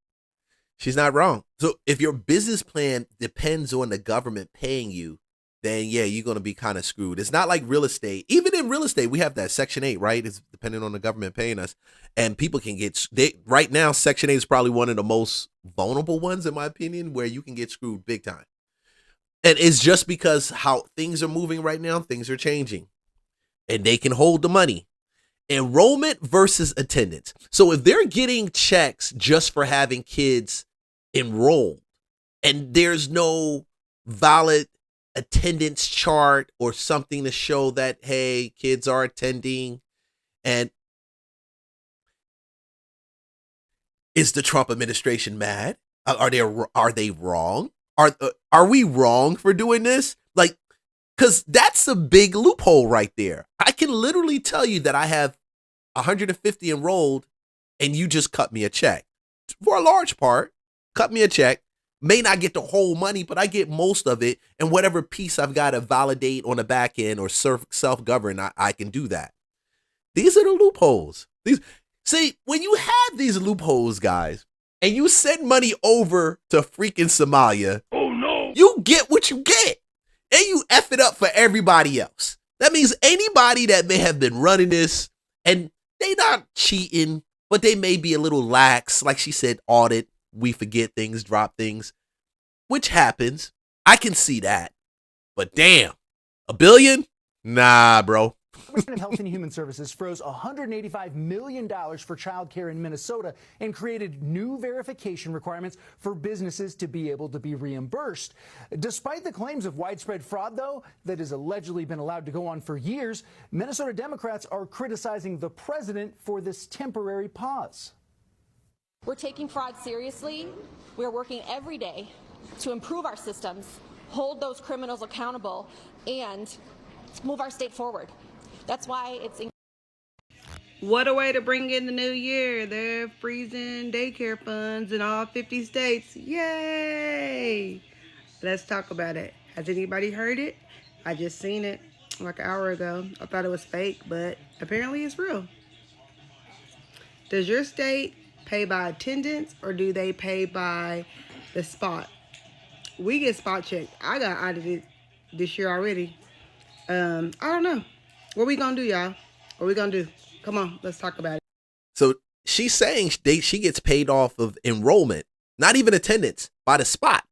Speaker 1: She's not wrong. So if your business plan depends on the government paying you, then yeah, you're going to be kind of screwed. It's not like real estate. Even in real estate, we have that Section 8, right? It's depending on the government paying us. And people can get, right now, Section 8 is probably one of the most vulnerable ones, in my opinion, where you can get screwed big time. And it's just because how things are moving right now, things are changing. And they can hold the money. Enrollment versus attendance. So if they're getting checks just for having kids enrolled, and there's no valid attendance chart or something to show that, hey, kids are attending, and is the Trump administration mad? Are they wrong? Are we wrong for doing this? Like, Because that's a big loophole right there. I can literally tell you that I have 150 enrolled and you just cut me a check. For a large part, cut me a check. May not get the whole money, but I get most of it. And whatever piece I've got to validate on the back end or self-govern, I can do that. These are the loopholes. See, when you have these loopholes, guys, and you send money over to freaking Somalia, oh no, you get what you get. And you F it up for everybody else. That means anybody that may have been running this, and they not cheating, but they may be a little lax. Like she said, audit, we forget things, drop things, which happens. I can see that. But damn, $1 billion? Nah, bro.
Speaker 19: Department of Health and Human Services froze $185 million for childcare in Minnesota and created new verification requirements for businesses to be able to be reimbursed. Despite the claims of widespread fraud, though, that has allegedly been allowed to go on for years, Minnesota Democrats are criticizing the president for this temporary pause.
Speaker 20: We're taking fraud seriously. We're working every day to improve our systems, hold those criminals accountable, and move our state forward. That's why it's...
Speaker 18: What a way to bring in the new year. They're freezing daycare funds in all 50 states. Yay! Let's talk about it. Has anybody heard it? I just seen it like an hour ago. I thought it was fake, but apparently it's real. Does your state pay by attendance or do they pay by the spot? We get spot checked. I got audited this year already. I don't know. What we gonna do, y'all? What we gonna do? Come on, let's talk about it.
Speaker 1: So she's saying she gets paid off of enrollment, not even attendance, by the spot.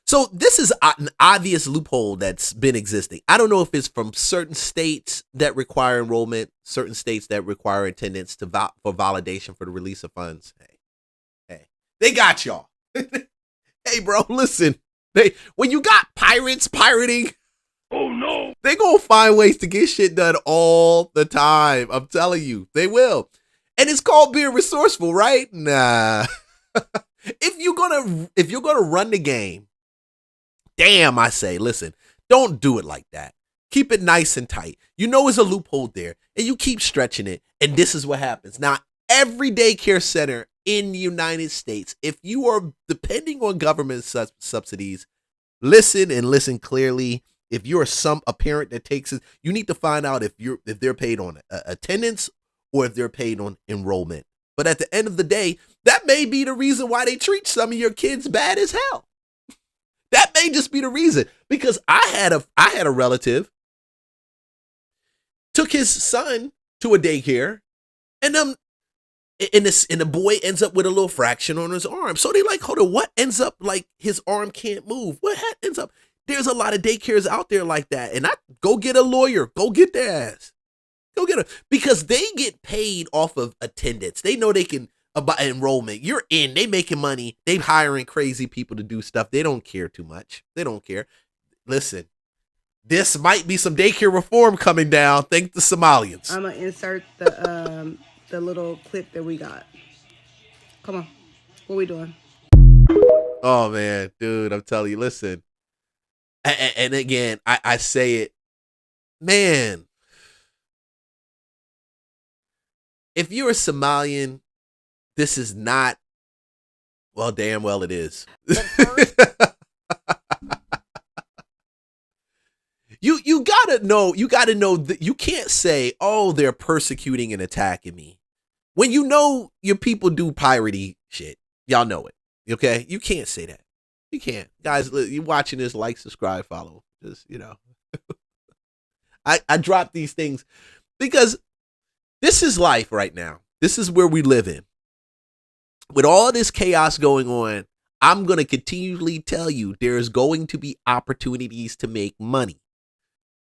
Speaker 1: So this is an obvious loophole that's been existing. I don't know if it's from certain states that require enrollment, certain states that require attendance for validation for the release of funds. Hey, they got y'all. Hey, bro, listen. When you got pirates pirating, oh no, they gonna find ways to get shit done all the time. I'm telling you, they will. And it's called being resourceful, right? Nah. If you're gonna run the game, damn, I say, listen, don't do it like that. Keep it nice and tight. You know there's a loophole there, and you keep stretching it, and this is what happens. Now, every daycare center in the United States, if you are depending on government subsidies, listen and listen clearly. If you're a parent that takes it, you need to find out if they're paid on attendance or if they're paid on enrollment. But at the end of the day, that may be the reason why they treat some of your kids bad as hell. That may just be the reason. Because I had a relative took his son to a daycare, and the boy ends up with a little fraction on his arm. So they like, hold on, what ends up like his arm can't move? What ends up? There's a lot of daycares out there like that. And go get a lawyer. Go get their ass. Go get them. Because they get paid off of attendance. They know they can, about enrollment. You're in. They making money. They hiring crazy people to do stuff. They don't care too much. They don't care. Listen, this might be some daycare reform coming down. Thank the Somalians.
Speaker 18: I'm going to insert the little clip that we got. Come on. What we doing?
Speaker 1: Oh, man. Dude, I'm telling you, listen. And again, I say it, man, if you're a Somalian, this is not, well, damn well it is. You gotta know that you can't say, oh, they're persecuting and attacking me. When you know your people do piratey shit, y'all know it, okay? You can't say that. You can't. Guys, you watching this, like, subscribe, follow. Just, I drop these things because this is life right now. This is where we live in. With all this chaos going on, I'm going to continually tell you there's going to be opportunities to make money.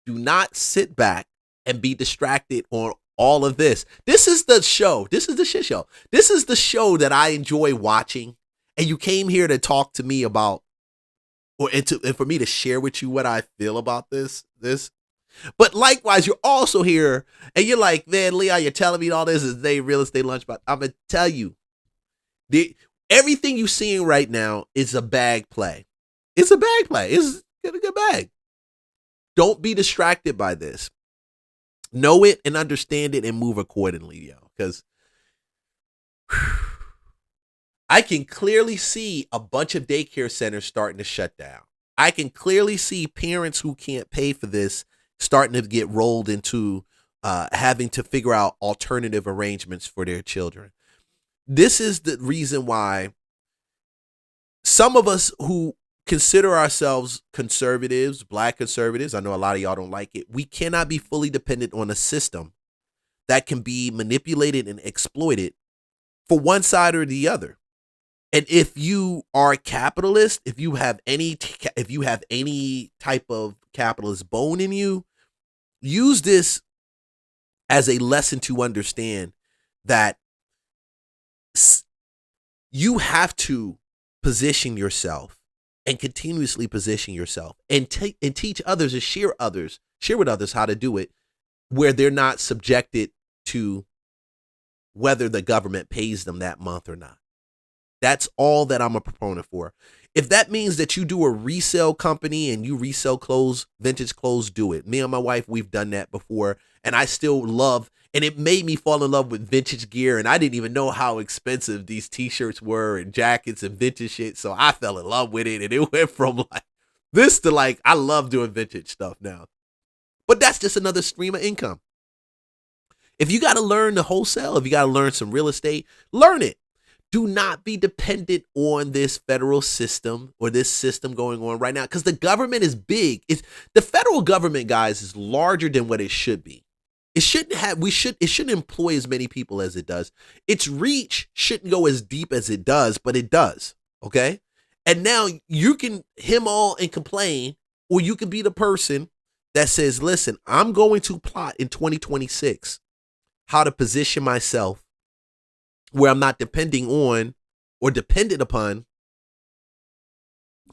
Speaker 1: Do not sit back and be distracted on all of this. This is the show. This is the shit show. This is the show that I enjoy watching. And you came here to talk to me about, and for me to share with you what I feel about this. But likewise, you're also here, and you're like, man, Leon, you're telling me all this is real estate lunchbox. I'm gonna tell you, everything you're seeing right now is a bag play. It's a bag play. It's a good bag. Don't be distracted by this. Know it and understand it and move accordingly, yo. Because I can clearly see a bunch of daycare centers starting to shut down. I can clearly see parents who can't pay for this starting to get rolled into having to figure out alternative arrangements for their children. This is the reason why some of us who consider ourselves conservatives, black conservatives, I know a lot of y'all don't like it, we cannot be fully dependent on a system that can be manipulated and exploited for one side or the other. And if you are a capitalist, if you have any type of capitalist bone in you, use this as a lesson to understand that you have to position yourself and continuously position yourself and teach others and share with others how to do it, where they're not subjected to whether the government pays them that month or not. That's all that I'm a proponent for. If that means that you do a resale company and you resell clothes, vintage clothes, do it. Me and my wife, we've done that before, and I still love, and it made me fall in love with vintage gear, and I didn't even know how expensive these t-shirts were and jackets and vintage shit, so I fell in love with it, and it went from like this to like, I love doing vintage stuff now. But that's just another stream of income. If you got to learn the wholesale, if you got to learn some real estate, learn it. Do not be dependent on this federal system or this system going on right now, because the government is big. The federal government, guys, is larger than what it should be. It shouldn't employ as many people as it does. Its reach shouldn't go as deep as it does, but it does. Okay. And now you can hem all and complain, or you can be the person that says, listen, I'm going to plot in 2026 how to position myself where I'm not depending on or dependent upon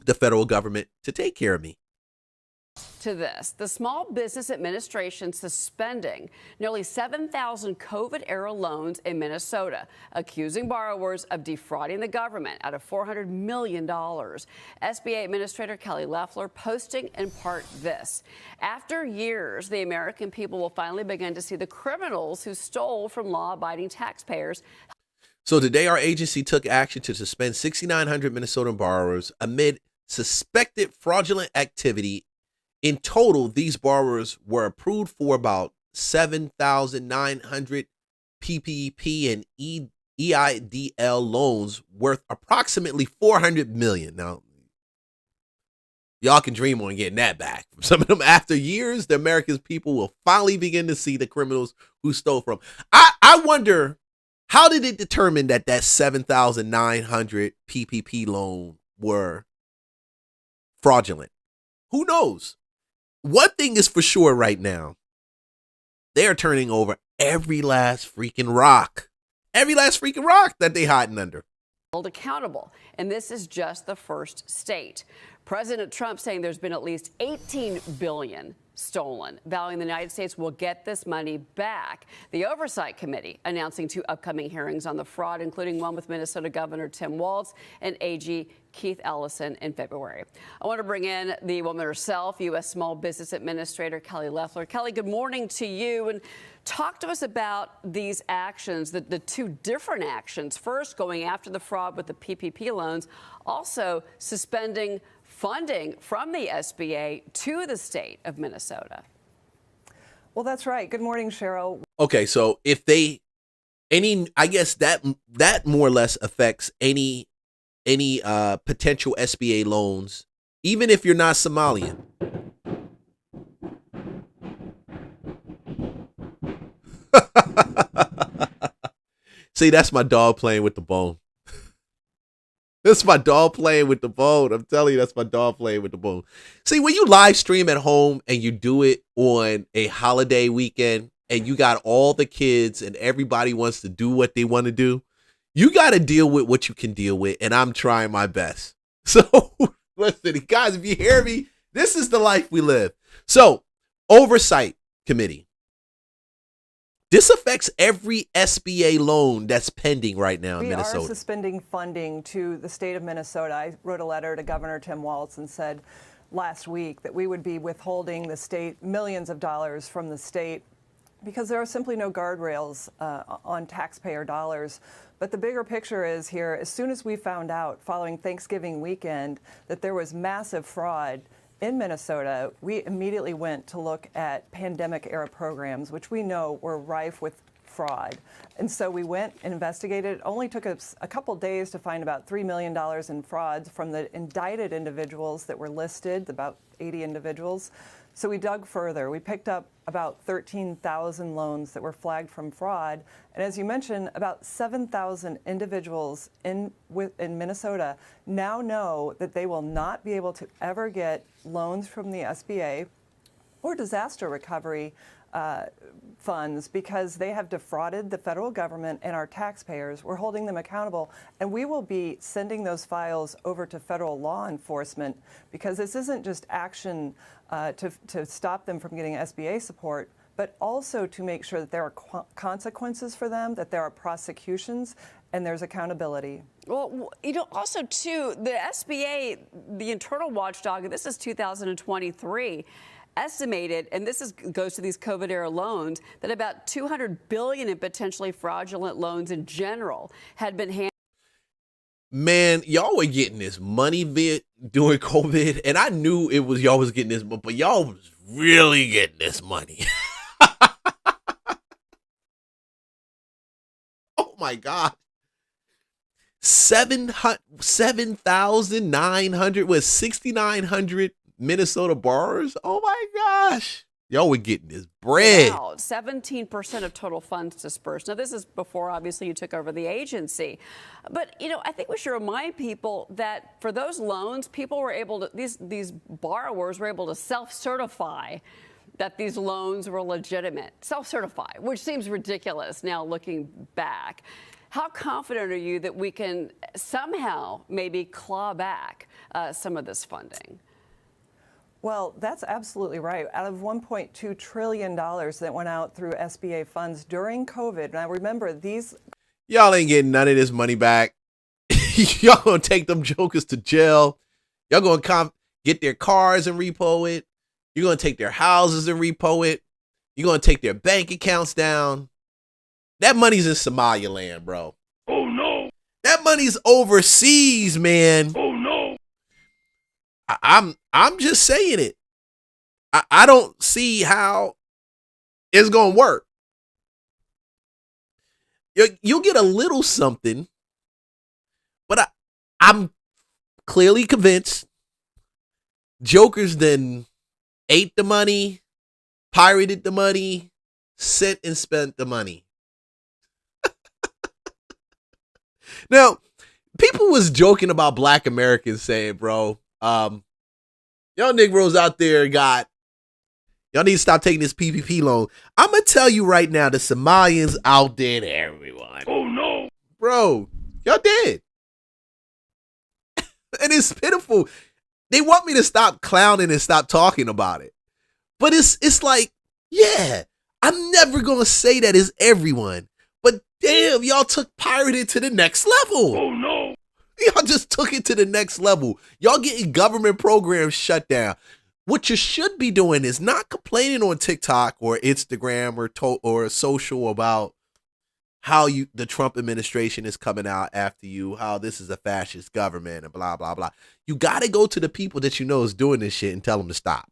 Speaker 1: the federal government to take care of me.
Speaker 21: To this, the Small Business Administration suspending nearly 7,000 COVID-era loans in Minnesota, accusing borrowers of defrauding the government out of $400 million. SBA Administrator Kelly Loeffler posting in part this: after years, the American people will finally begin to see the criminals who stole from law-abiding taxpayers.
Speaker 1: So today, our agency took action to suspend 6,900 Minnesotan borrowers amid suspected fraudulent activity. In total, these borrowers were approved for about 7,900 PPP and EIDL loans worth approximately $400 million. Now, y'all can dream on getting that back. Some of them, after years, the American people will finally begin to see the criminals who stole from. I wonder, how did it determine that 7,900 PPP loan were fraudulent? Who knows? One thing is for sure right now, they are turning over every last freaking rock that they hiding under.
Speaker 21: Held accountable, and this is just the first state. President Trump saying there's been at least $18 billion stolen, vowing the United States will get this money back. The Oversight Committee announcing 2 upcoming hearings on the fraud, including one with Minnesota Governor Tim Walz and AG Keith Ellison in February. I want to bring in the woman herself, U.S. Small Business Administrator Kelly Loeffler. Kelly, good morning to you. And talk to us about these actions, the 2 different actions. First, going after the fraud with the PPP loans, also suspending funding from the SBA to the state of Minnesota.
Speaker 22: Well, that's right. Good morning, Cheryl.
Speaker 1: Okay, so if I guess that more or less affects any potential SBA loans, even if you're not Somalian. See, that's my dog playing with the bone. That's my dog playing with the bone. I'm telling you, that's my dog playing with the bone. See, when you live stream at home and you do it on a holiday weekend and you got all the kids and everybody wants to do what they want to do, you got to deal with what you can deal with, and I'm trying my best. So, listen, guys, if you hear me, this is the life we live. So, Oversight Committee. This affects every SBA loan that's pending right now in Minnesota.
Speaker 22: We are suspending funding to the state of Minnesota. I wrote a letter to Governor Tim Walz and said, last week that we would be withholding the state millions of dollars from the state because there are simply no guardrails on taxpayer dollars. But the bigger picture is here, as soon as we found out following Thanksgiving weekend that there was massive fraud in Minnesota, we immediately went to look at pandemic-era programs, which we know were rife with fraud. And so we went and investigated. It only took us a couple days to find about $3 million in frauds from the indicted individuals that were listed, about 80 individuals. So we dug further. We picked up about 13,000 loans that were flagged from fraud. And as you mentioned, about 7,000 individuals in Minnesota now know that they will not be able to ever get loans from the SBA or disaster recovery funds because they have defrauded the federal government and our taxpayers. We're holding them accountable, and we will be sending those files over to federal law enforcement because this isn't just action to stop them from getting SBA support, but also to make sure that there are consequences for them, that there are prosecutions, and there's accountability.
Speaker 21: Well, you know, also, too, the SBA, the internal watchdog, this is 2023, estimated, and goes to these COVID-era loans, that about $200 billion in potentially fraudulent loans in general had been handed.
Speaker 1: Man, y'all were getting this money during COVID, and I knew it was y'all was getting this, but y'all was really getting this money. Oh my God. 7,900 with 6,900 Minnesota borrowers. Oh my gosh. Y'all were getting this bread.
Speaker 21: Wow, 17% of total funds dispersed. Now, this is before, obviously, you took over the agency. But, you know, I think we should remind people that for those loans, people were able to, these borrowers were able to self-certify that these loans were legitimate. Self-certify, which seems ridiculous now looking back. How confident are you that we can somehow maybe claw back some of this funding?
Speaker 22: Well, that's absolutely right. Out of $1.2 trillion that went out through SBA funds during COVID, now remember these.
Speaker 1: Y'all ain't getting none of this money back. Y'all gonna take them jokers to jail. Y'all gonna get their cars and repo it. You're gonna take their houses and repo it. You're gonna take their bank accounts down. That money's in Somaliland, bro.
Speaker 8: Oh no.
Speaker 1: That money's overseas, man.
Speaker 8: Oh no.
Speaker 1: I'm just saying it. I don't see how it's gonna work. You'll get a little something, but I'm clearly convinced jokers then ate the money, pirated the money, sent and spent the money. Now, people was joking about Black Americans saying, bro, y'all Negroes out there y'all need to stop taking this PPP loan. I'm going to tell you right now, the Somalians out there, everyone.
Speaker 8: Oh no.
Speaker 1: Bro, y'all did. And it's pitiful. They want me to stop clowning and stop talking about it. But it's like, yeah, I'm never going to say that it's everyone. But damn, y'all took pirated to the next level.
Speaker 8: Oh no.
Speaker 1: Y'all just took it to the next level. Y'all getting government programs shut down. What you should be doing is not complaining on TikTok or Instagram or social about how the Trump administration is coming out after you, how this is a fascist government and blah, blah, blah. You got to go to the people that you know is doing this shit and tell them to stop.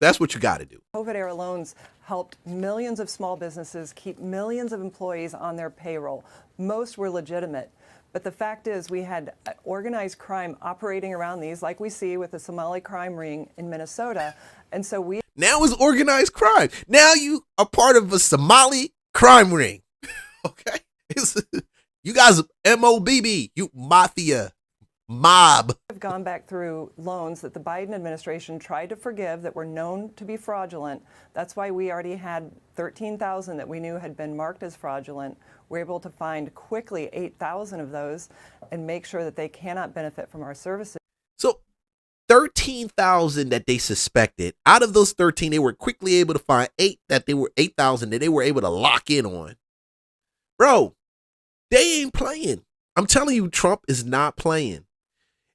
Speaker 1: That's what you got to do.
Speaker 22: COVID-era loans helped millions of small businesses keep millions of employees on their payroll. Most were legitimate. But the fact is we had organized crime operating around these, like we see with the Somali crime ring in Minnesota. And so
Speaker 1: now it's organized crime. Now you are part of a Somali crime ring. Okay? You guys, MOBB, you mafia, mob.
Speaker 22: Have gone back through loans that the Biden administration tried to forgive that were known to be fraudulent. That's why we already had 13,000 that we knew had been marked as fraudulent. We're able to find quickly 8,000 of those and make sure that they cannot benefit from our services.
Speaker 1: So 13,000 that they suspected. Out of those 13, they were quickly able to find 8,000 that they were able to lock in on. Bro, they ain't playing. I'm telling you, Trump is not playing.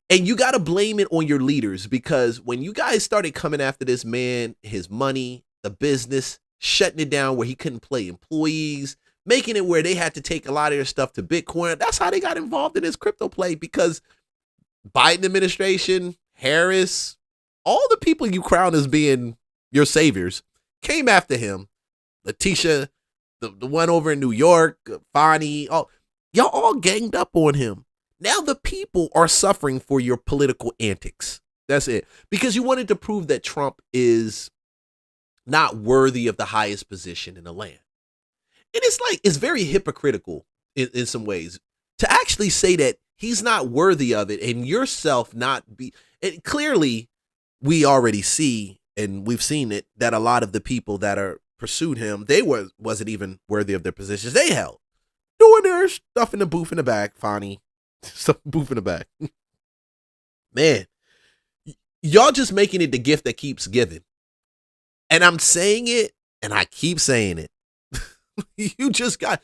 Speaker 1: And you got to blame it on your leaders, because when you guys started coming after this man, his money, the business, shutting it down where he couldn't pay employees, making it where they had to take a lot of their stuff to Bitcoin. That's how they got involved in this crypto play, because Biden administration, Harris, all the people you crown as being your saviors came after him. Letitia, the one over in New York, Fani, y'all all ganged up on him. Now the people are suffering for your political antics. That's it. Because you wanted to prove that Trump is not worthy of the highest position in the land. And it's like, it's very hypocritical in some ways to actually say that he's not worthy of it and yourself not be. And clearly, we already see, and we've seen it, that a lot of the people that are pursued him, they wasn't even worthy of their positions they held. Doing their stuff in the booth in the back, Fani. Some booth in the back. Man, y'all just making it the gift that keeps giving. And I'm saying it, and I keep saying it. You just got,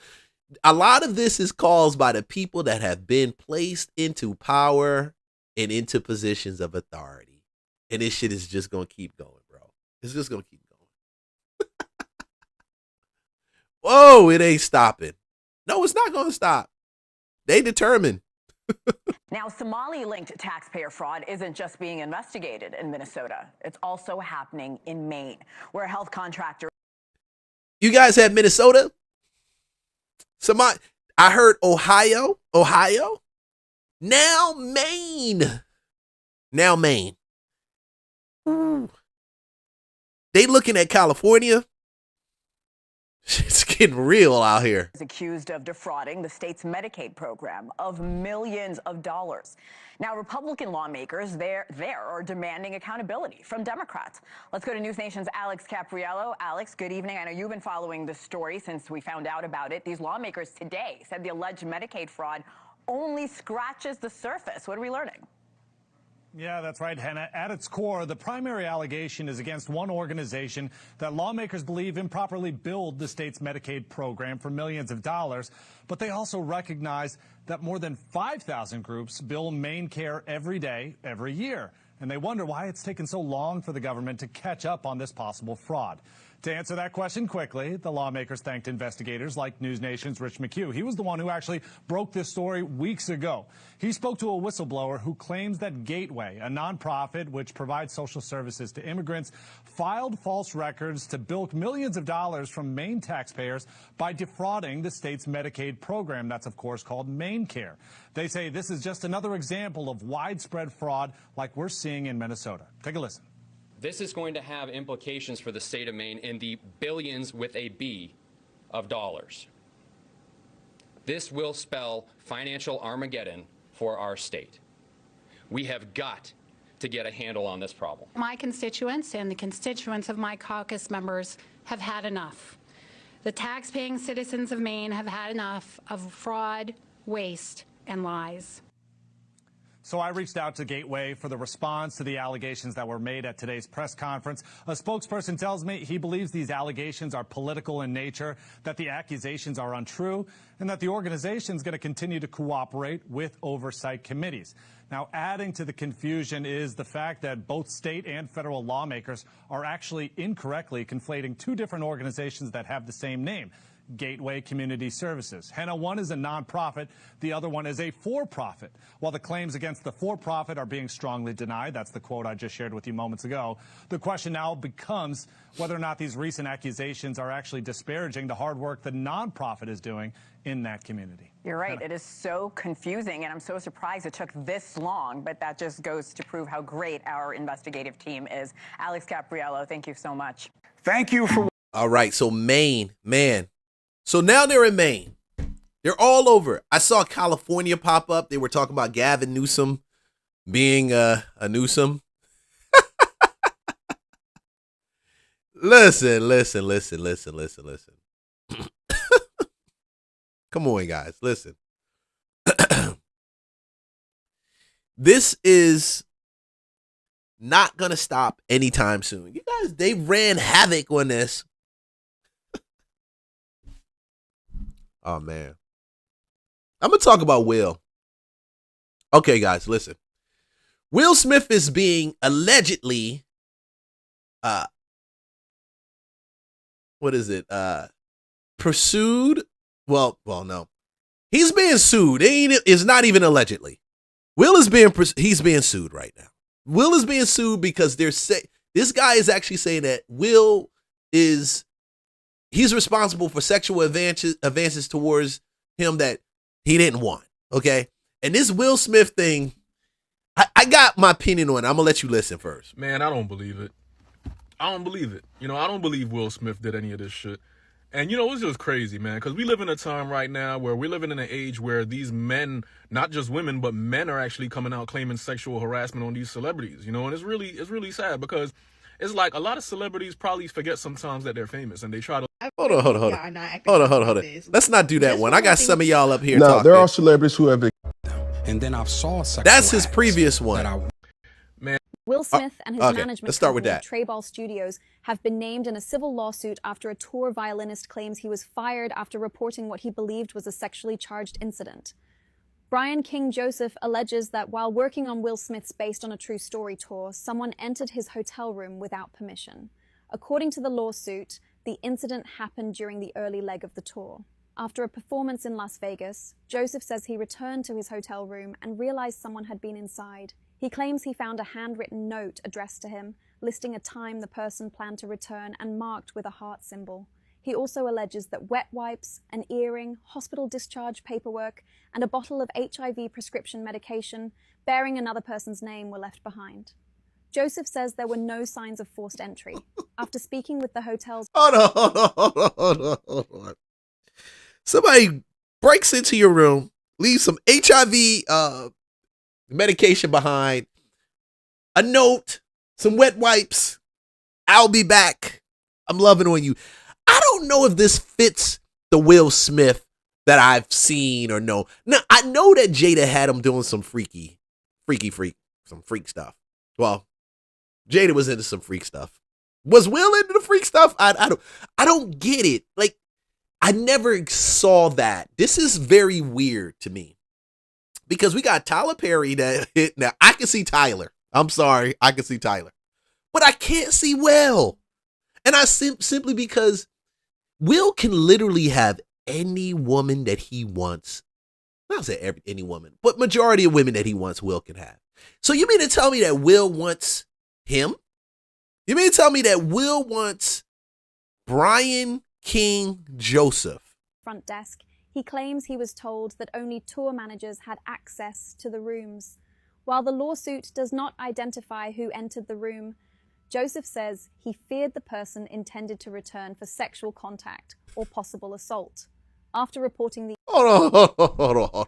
Speaker 1: a lot of this is caused by the people that have been placed into power and into positions of authority. And this shit is just going to keep going, bro. It's just going to keep going. Whoa, it ain't stopping. No, it's not going to stop. They determined.
Speaker 2: Now, Somali-linked taxpayer fraud isn't just being investigated in Minnesota. It's also happening in Maine, where a health contractor...
Speaker 1: You guys had Minnesota? I heard Ohio. Now Maine. Ooh. They looking at California. It's getting real out here.
Speaker 2: Is accused of defrauding the state's Medicaid program of millions of dollars. Now, Republican lawmakers there are demanding accountability from Democrats. Let's go to News Nation's Alex Capriello. Alex, good evening. I know you've been following this story since we found out about it. These lawmakers today said the alleged Medicaid fraud only scratches the surface. What are we learning?
Speaker 4: Yeah, that's right, Hannah. At its core, the primary allegation is against one organization that lawmakers believe improperly billed the state's Medicaid program for millions of dollars. But they also recognize that more than 5,000 groups bill MaineCare every day, every year. And they wonder why it's taken so long for the government to catch up on this possible fraud. To answer that question quickly, the lawmakers thanked investigators like News Nation's Rich McHugh. He was the one who actually broke this story weeks ago. He spoke to a whistleblower who claims that Gateway, a nonprofit which provides social services to immigrants, filed false records to bilk millions of dollars from Maine taxpayers by defrauding the state's Medicaid program. That's, of course, called MaineCare. They say this is just another example of widespread fraud like we're seeing in Minnesota. Take a listen.
Speaker 23: This is going to have implications for the state of Maine in the billions with a B of dollars. This will spell financial Armageddon for our state. We have got to get a handle on this problem.
Speaker 24: My constituents and the constituents of my caucus members have had enough. The tax-paying citizens of Maine have had enough of fraud, waste, and lies.
Speaker 4: So I reached out to Gateway for the response to the allegations that were made at today's press conference. A spokesperson tells me he believes these allegations are political in nature, that the accusations are untrue, and that the organization is going to continue to cooperate with oversight committees. Now, adding to the confusion is the fact that both state and federal lawmakers are actually incorrectly conflating two different organizations that have the same name. Gateway Community Services. Hannah, one is a nonprofit, the other one is a for-profit. While the claims against the for-profit are being strongly denied, that's the quote I just shared with you moments ago, the question now becomes whether or not these recent accusations are actually disparaging the hard work the nonprofit is doing in that community.
Speaker 2: You're right. It is so confusing, and I'm so surprised it took this long, but that just goes to prove how great our investigative team is. Alex Capriello, thank you so much.
Speaker 1: Thank you for... All right, so Maine, man. So now they're in Maine. They're all over. I saw California pop up. They were talking about Gavin Newsom being a Newsom. Listen. Come on, guys. Listen. This is not going to stop anytime soon. You guys, they ran havoc on this. Oh, man. I'm going to talk about Will. Okay, guys, listen. Will Smith is being allegedly, pursued. Well, no. He's being sued. It's not even allegedly. Will is he's being sued right now. Will is being sued because this guy is actually saying that Will he's responsible for sexual advances towards him that he didn't want. Okay. And this Will Smith thing, I got my opinion on it. I'm gonna let you listen first.
Speaker 3: Man, I don't believe it. I don't believe it. I don't believe Will Smith did any of this shit. And, it's just crazy, man, because we live in a time right now where we're living in an age where these men, not just women, but men are actually coming out claiming sexual harassment on these celebrities, and it's really sad because it's like a lot of celebrities probably forget sometimes that they're famous and they try to.
Speaker 1: Hold on. Let's not do that one. I got some of y'all up here
Speaker 5: Now,
Speaker 1: talking.
Speaker 5: there are celebrities who have.
Speaker 6: And then I saw sexual
Speaker 1: That's his
Speaker 6: acts
Speaker 1: previous one.
Speaker 3: Man.
Speaker 7: Will Smith and his
Speaker 1: okay,
Speaker 7: management
Speaker 1: let's start with
Speaker 7: company,
Speaker 1: that.
Speaker 7: Treyball Studios, have been named in a civil lawsuit after a tour violinist claims he was fired after reporting what he believed was a sexually charged incident. Brian King Joseph alleges that while working on Will Smith's Based on a True Story tour, someone entered his hotel room without permission. According to the lawsuit, the incident happened during the early leg of the tour. After a performance in Las Vegas, Joseph says he returned to his hotel room and realized someone had been inside. He claims he found a handwritten note addressed to him, listing a time the person planned to return and marked with a heart symbol. He also alleges that wet wipes, an earring, hospital discharge paperwork, and a bottle of HIV prescription medication bearing another person's name were left behind. Joseph says there were no signs of forced entry. After speaking with the hotel's...
Speaker 1: Hold on. Somebody breaks into your room, leaves some HIV medication behind, a note, some wet wipes. I'll be back. I'm loving on you. I don't know if this fits the Will Smith that I've seen or no. Now, I know that Jada had him doing some freak stuff. Well, Jada was into some freak stuff. Was Will into the freak stuff? I don't get it. Like, I never saw that. This is very weird to me. Because we got Tyler Perry now I can see Tyler. I'm sorry, I can see Tyler. But I can't see Will. And I simply because Will can literally have any woman that he wants. Not say any woman, but majority of women that he wants, Will can have. So you mean to tell me that Will wants him? You mean to tell me that Will wants Brian King Joseph?
Speaker 7: front desk, he claims he was told that only tour managers had access to the rooms. While the lawsuit does not identify who entered the room, Joseph says he feared the person intended to return for sexual contact or possible assault. After reporting the...
Speaker 1: Hold on.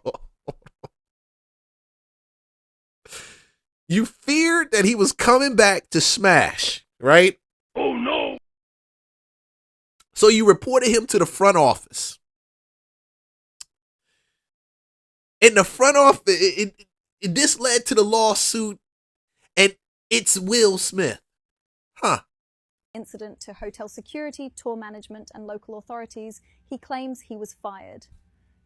Speaker 1: You feared that he was coming back to smash, right?
Speaker 8: Oh no.
Speaker 1: So you reported him to the front office. In the front office, this led to the lawsuit, and it's Will Smith. Huh.
Speaker 7: Incident to hotel security, tour management, and local authorities, he claims he was fired.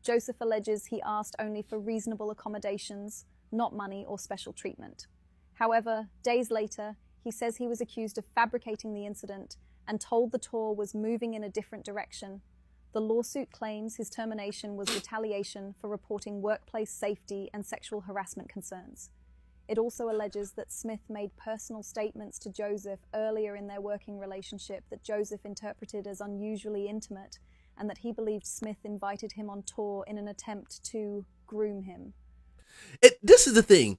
Speaker 7: Joseph alleges he asked only for reasonable accommodations, not money or special treatment. However, days later, he says he was accused of fabricating the incident and told the tour was moving in a different direction. The lawsuit claims his termination was retaliation for reporting workplace safety and sexual harassment concerns. It also alleges that Smith made personal statements to Joseph earlier in their working relationship that Joseph interpreted as unusually intimate, and that he believed Smith invited him on tour in an attempt to groom him.
Speaker 1: This is the thing.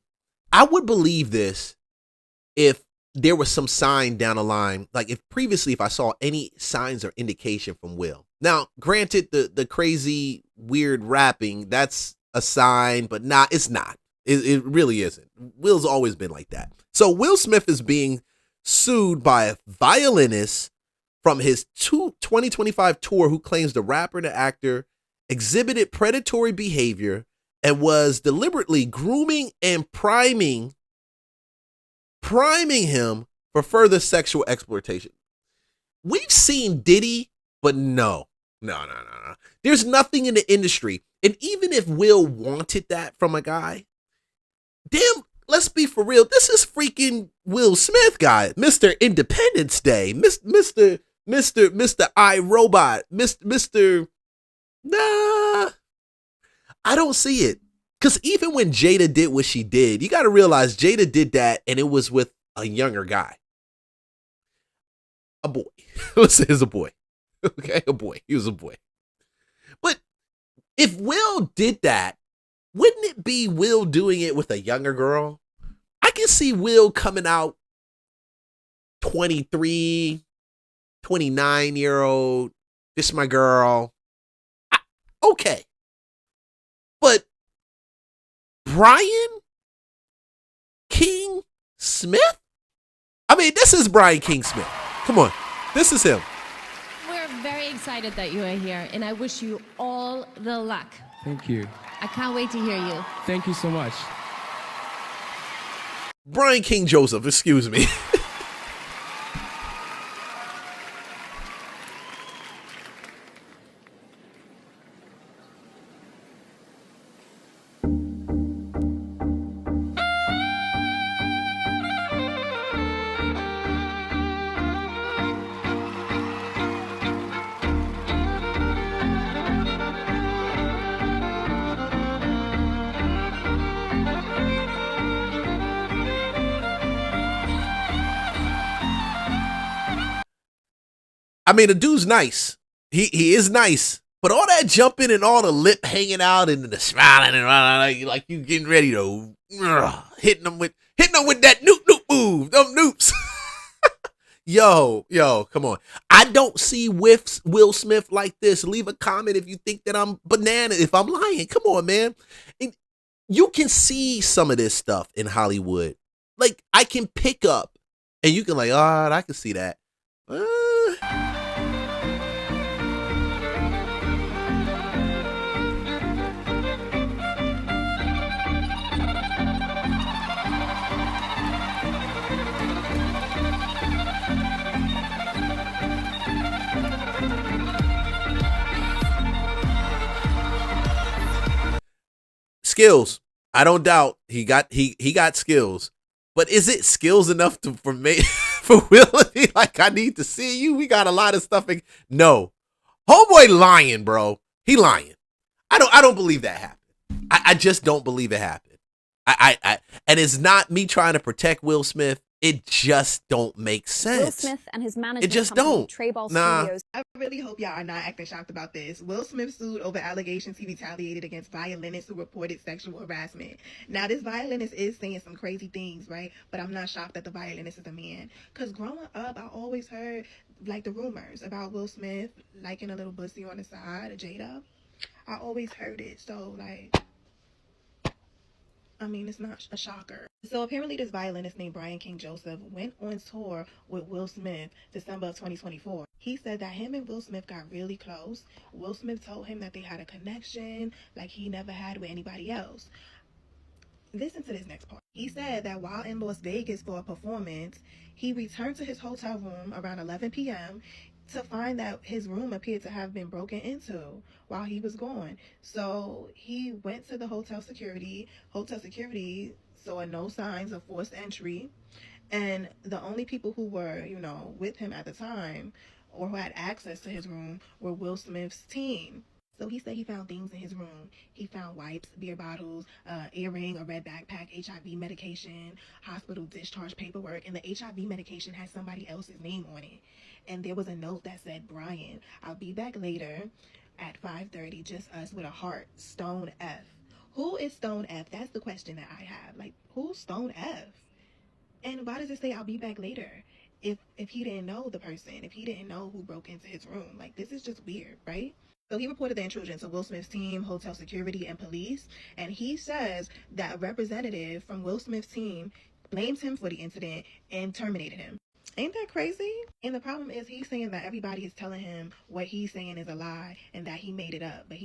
Speaker 1: I would believe this if there was some sign down the line, like if I saw any signs or indication from Will. Now, granted, the crazy, weird rapping, that's a sign, but it's not. It really isn't. Will's always been like that. So Will Smith is being sued by a violinist from his 2025 tour who claims the rapper and the actor exhibited predatory behavior and was deliberately grooming and priming him for further sexual exploitation. We've seen Diddy, but no. There's nothing in the industry. And even if Will wanted that from a guy, damn, let's be for real. This is freaking Will Smith guy, Mr. Independence Day, Mr. iRobot, Mr. Nah, I don't see it. Because even when Jada did what she did, you got to realize Jada did that and it was with a younger guy. A boy. Let's say it's a boy. Okay, a boy. He was a boy. But if Will did that, wouldn't it be Will doing it with a younger girl? I can see Will coming out 23, 29-year-old. This my girl. Okay. But Brian King Smith? I mean, this is Brian King Smith. Come on. This is him.
Speaker 5: We're very excited that you are here, and I wish you all the luck.
Speaker 9: Thank you.
Speaker 5: I can't wait to hear you.
Speaker 9: Thank you so much.
Speaker 1: Brian King Joseph, excuse me. I mean, the dude's nice. He is nice. But all that jumping and all the lip hanging out and the smiling and like you getting ready to hitting them with that noop move, them noops. Yo, come on. I don't see Will Smith like this. Leave a comment if you think that I'm banana, if I'm lying. Come on, man. And you can see some of this stuff in Hollywood. Like, I can pick up and you can like, I can see that. Skills. I don't doubt he got skills. But is it skills enough for Will to be like, I need to see you? We got a lot of stuff. No. Homeboy lying, bro. He lying. I don't believe that happened. I just don't believe it happened. And it's not me trying to protect Will Smith. It just don't make sense.
Speaker 7: Will Smith and his management
Speaker 1: it just
Speaker 7: company,
Speaker 1: don't.
Speaker 7: Treyball Studios.
Speaker 10: I really hope y'all are not acting shocked about this. Will Smith sued over allegations he retaliated against violinists who reported sexual harassment. Now, this violinist is saying some crazy things, right? But I'm not shocked that the violinist is a man. Because growing up, I always heard, like, the rumors about Will Smith liking a little bussy on the side of Jada. I always heard it. So, like, I mean, it's not a shocker. So apparently this violinist named Brian King Joseph went on tour with Will Smith December of 2024. He said that him and Will Smith got really close. Will Smith told him that they had a connection like he never had with anybody else. Listen to this next part. He said that while in Las Vegas for a performance, he returned to his hotel room around 11 p.m. to find that his room appeared to have been broken into while he was gone. So he went to the hotel security. Hotel security saw no signs of forced entry. And the only people who were, with him at the time or who had access to his room were Will Smith's team. So he said he found things in his room. He found wipes, beer bottles, earring, a red backpack, HIV medication, hospital discharge paperwork, and the HIV medication had somebody else's name on it. And there was a note that said, Brian, I'll be back later at 5:30, just us with a heart, Stone F. Who is Stone F? That's the question that I have. Like, who's Stone F? And why does it say I'll be back later? If he didn't know the person, if he didn't know who broke into his room, like, this is just weird, right? So he reported the intrusion to Will Smith's team, hotel security, and police. And he says that a representative from Will Smith's team blames him for the incident and terminated him. Ain't that crazy? And the problem is he's saying that everybody is telling him what he's saying is a lie and that he made it up. But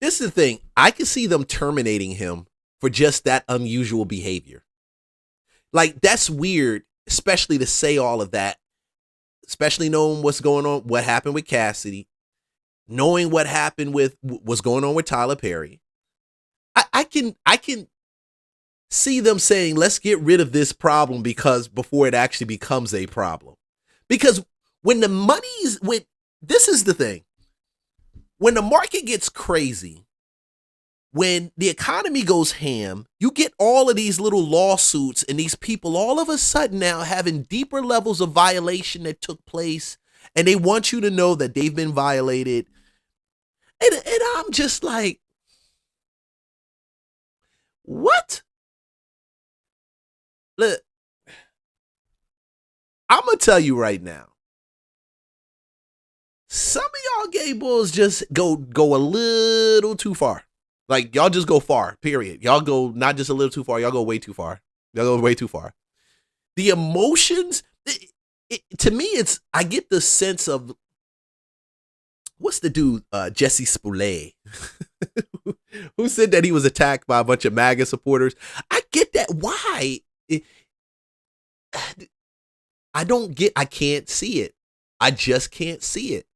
Speaker 1: This is the thing. I can see them terminating him for just that unusual behavior. Like, that's weird, especially to say all of that, especially knowing what's going on, what happened with Cassidy, knowing what happened with what's going on with Tyler Perry. I can see them saying, let's get rid of this problem before it actually becomes a problem. Because when this is the thing, when the market gets crazy, when the economy goes ham, you get all of these little lawsuits and these people all of a sudden now having deeper levels of violation that took place, and they want you to know that they've been violated. And I'm just like, what? Look, I'm going to tell you right now, some of y'all gay bulls just go a little too far. Like, y'all just go far, period. Y'all go not just a little too far, y'all go way too far. Y'all go way too far. The emotions, to me, I get the sense of, what's the dude, Jesse Smollett, who said that he was attacked by a bunch of MAGA supporters. I get that. Why? I can't see it. I just can't see it.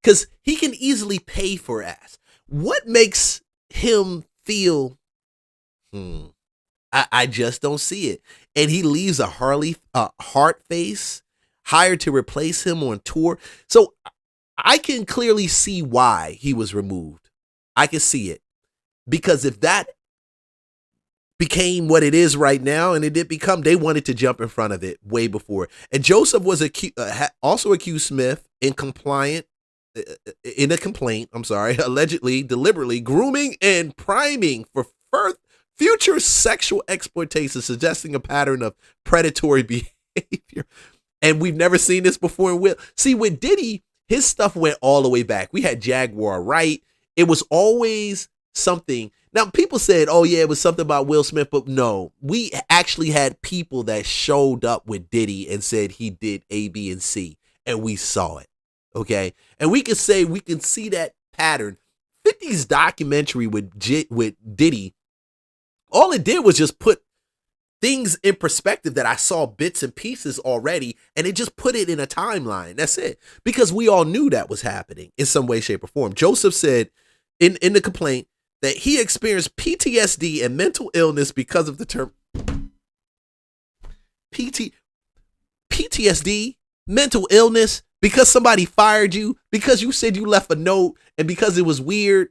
Speaker 1: Because he can easily pay for ass. What makes him feel, I just don't see it. And he leaves a heart face hired to replace him on tour. So I can clearly see why he was removed. I can see it. Because if that became what it is right now, and it did become, they wanted to jump in front of it way before. And Joseph was also accused Smith in a complaint, allegedly, deliberately grooming and priming for future sexual exploitation, suggesting a pattern of predatory behavior. And we've never seen this before. See, with Diddy, his stuff went all the way back. We had Jaguar Wright. It was always something. Now, people said, oh, yeah, it was something about Will Smith, but no, we actually had people that showed up with Diddy and said he did A, B, and C, and we saw it. Okay, and we can see that pattern. 50's documentary with Diddy, all it did was just put things in perspective that I saw bits and pieces already, and it just put it in a timeline. That's it. Because we all knew that was happening in some way, shape, or form. Joseph said in the complaint that he experienced PTSD and mental illness because of the term PTSD, mental illness, because somebody fired you, because you said you left a note, and because it was weird.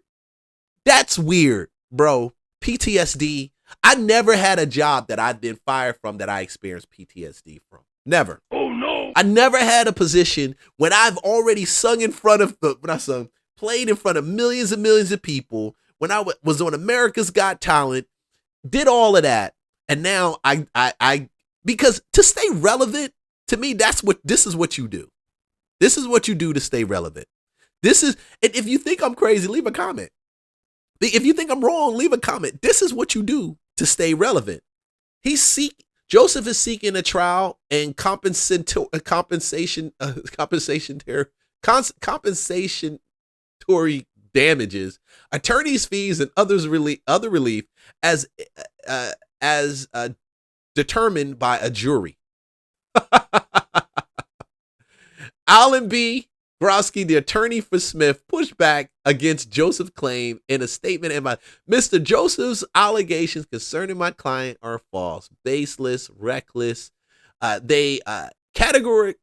Speaker 1: That's weird, bro. PTSD. I never had a job that I've been fired from that I experienced PTSD from. Never. Oh no. I never had a position when I've already played in front of millions and millions of people, when I was on America's Got Talent, did all of that. And now I because to stay relevant, to me, this is what you do. This is what you do to stay relevant. And if you think I'm crazy, leave a comment. If you think I'm wrong, leave a comment. This is what you do to stay relevant. Joseph is seeking a trial and compensatory damages, attorney's fees, and other relief as determined by a jury. Alan B. Grosky, the attorney for Smith, pushed back against Joseph's claim in a statement. And Mr. Joseph's allegations concerning my client are false, baseless, reckless. They categorically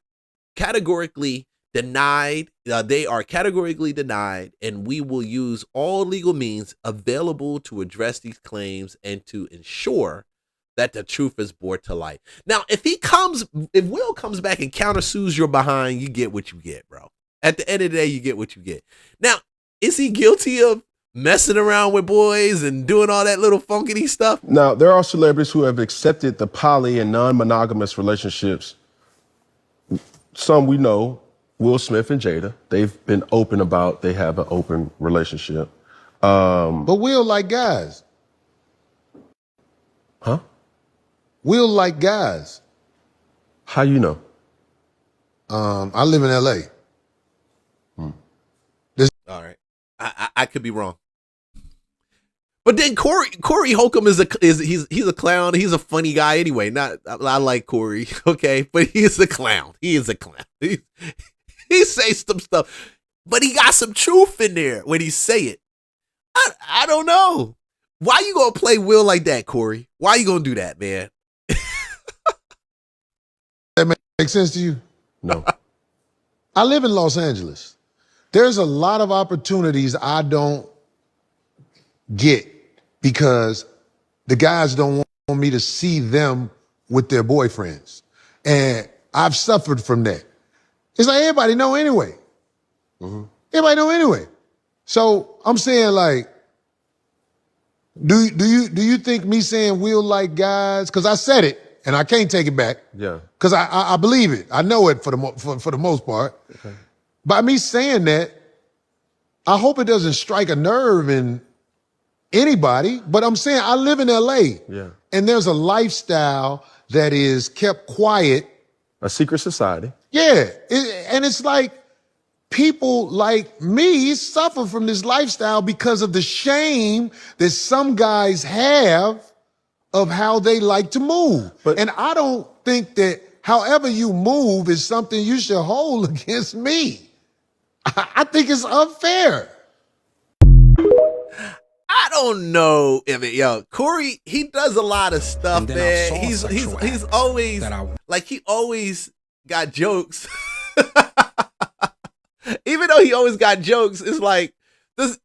Speaker 1: denied. They are categorically denied, and we will use all legal means available to address these claims and to ensure that the truth is brought to light. Now, if Will comes back and countersues your behind, you get what you get, bro. At the end of the day, you get what you get. Now, is he guilty of messing around with boys and doing all that little funkity stuff?
Speaker 9: Now, there are celebrities who have accepted the poly and non-monogamous relationships. Some we know, Will Smith and Jada, they've been open about they have an open relationship.
Speaker 11: But Will like guys.
Speaker 9: Huh?
Speaker 11: Will like guys.
Speaker 9: How you know?
Speaker 11: I live in LA.
Speaker 1: All right. I could be wrong. But then Corey Holcomb is he's a clown. He's a funny guy anyway. I like Corey, okay? But he's a clown. He is a clown. He says some stuff, but he got some truth in there when he say it. I don't know. Why you gonna play Will like that, Corey? Why you gonna do that, man?
Speaker 11: That make sense to you?
Speaker 9: No.
Speaker 11: I live in Los Angeles. There's a lot of opportunities I don't get because the guys don't want me to see them with their boyfriends. And I've suffered from that. It's like everybody know anyway. Everybody know anyway. So I'm saying, like, do you think me saying Will like guys, because I said it and I can't take it back,
Speaker 9: Yeah.
Speaker 11: because I believe it. I know it for the most part.
Speaker 9: Okay.
Speaker 11: By me saying that, I hope it doesn't strike a nerve in anybody, but I'm saying I live in LA.
Speaker 9: Yeah.
Speaker 11: And there's a lifestyle that is kept quiet.
Speaker 9: A secret society.
Speaker 11: Yeah. And it's like people like me suffer from this lifestyle because of the shame that some guys have of how they like to move. And I don't think that however you move is something you should hold against me. I think it's unfair.
Speaker 1: I don't know if Corey, he does a lot of stuff,
Speaker 6: And then I
Speaker 1: man.
Speaker 6: saw
Speaker 1: He's
Speaker 6: sexual
Speaker 1: always
Speaker 6: that I-
Speaker 1: like he always got jokes. Even though he always got jokes, it's like this.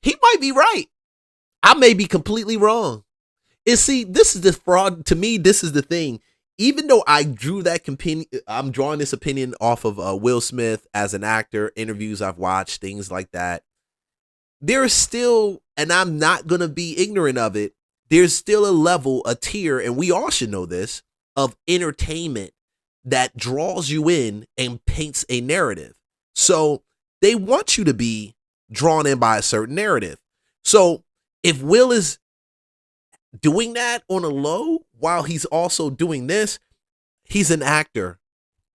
Speaker 1: He might be right. I may be completely wrong. And see, this is the fraud. To me, this is the thing. Even though I drew that opinion, I'm drawing this opinion off of Will Smith as an actor, interviews I've watched, things like that. There's still, and I'm not going to be ignorant of it, there's still a level, a tier, and we all should know this, of entertainment that draws you in and paints a narrative. So they want you to be drawn in by a certain narrative. So if Will is doing that on a low while he's also doing this, he's an actor.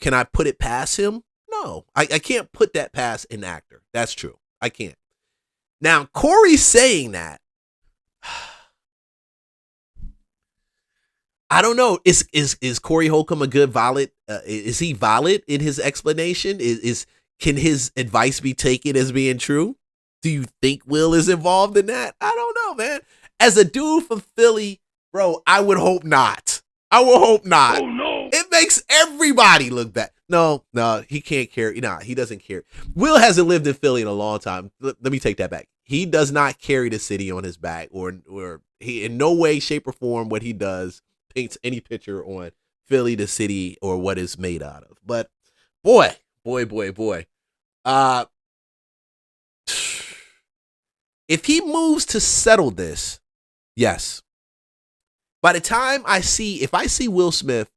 Speaker 1: Can I put it past him? No, I can't put that past an actor. That's true. I can't. Now, Corey saying that, I don't know. Is Corey Holcomb a good valid? Is he valid in his explanation? Can his advice be taken as being true? Do you think Will is involved in that? I don't know, man. As a dude from Philly, bro, I would hope not. I would hope not. Oh no! It makes everybody look bad. No, he can't carry. Nah, he doesn't carry. Will hasn't lived in Philly in a long time. Let me take that back. He does not carry the city on his back, or he in no way, shape, or form what he does paints any picture on Philly, the city, or what it's made out of. But boy. If he moves to settle this, yes. By the time if I see Will Smith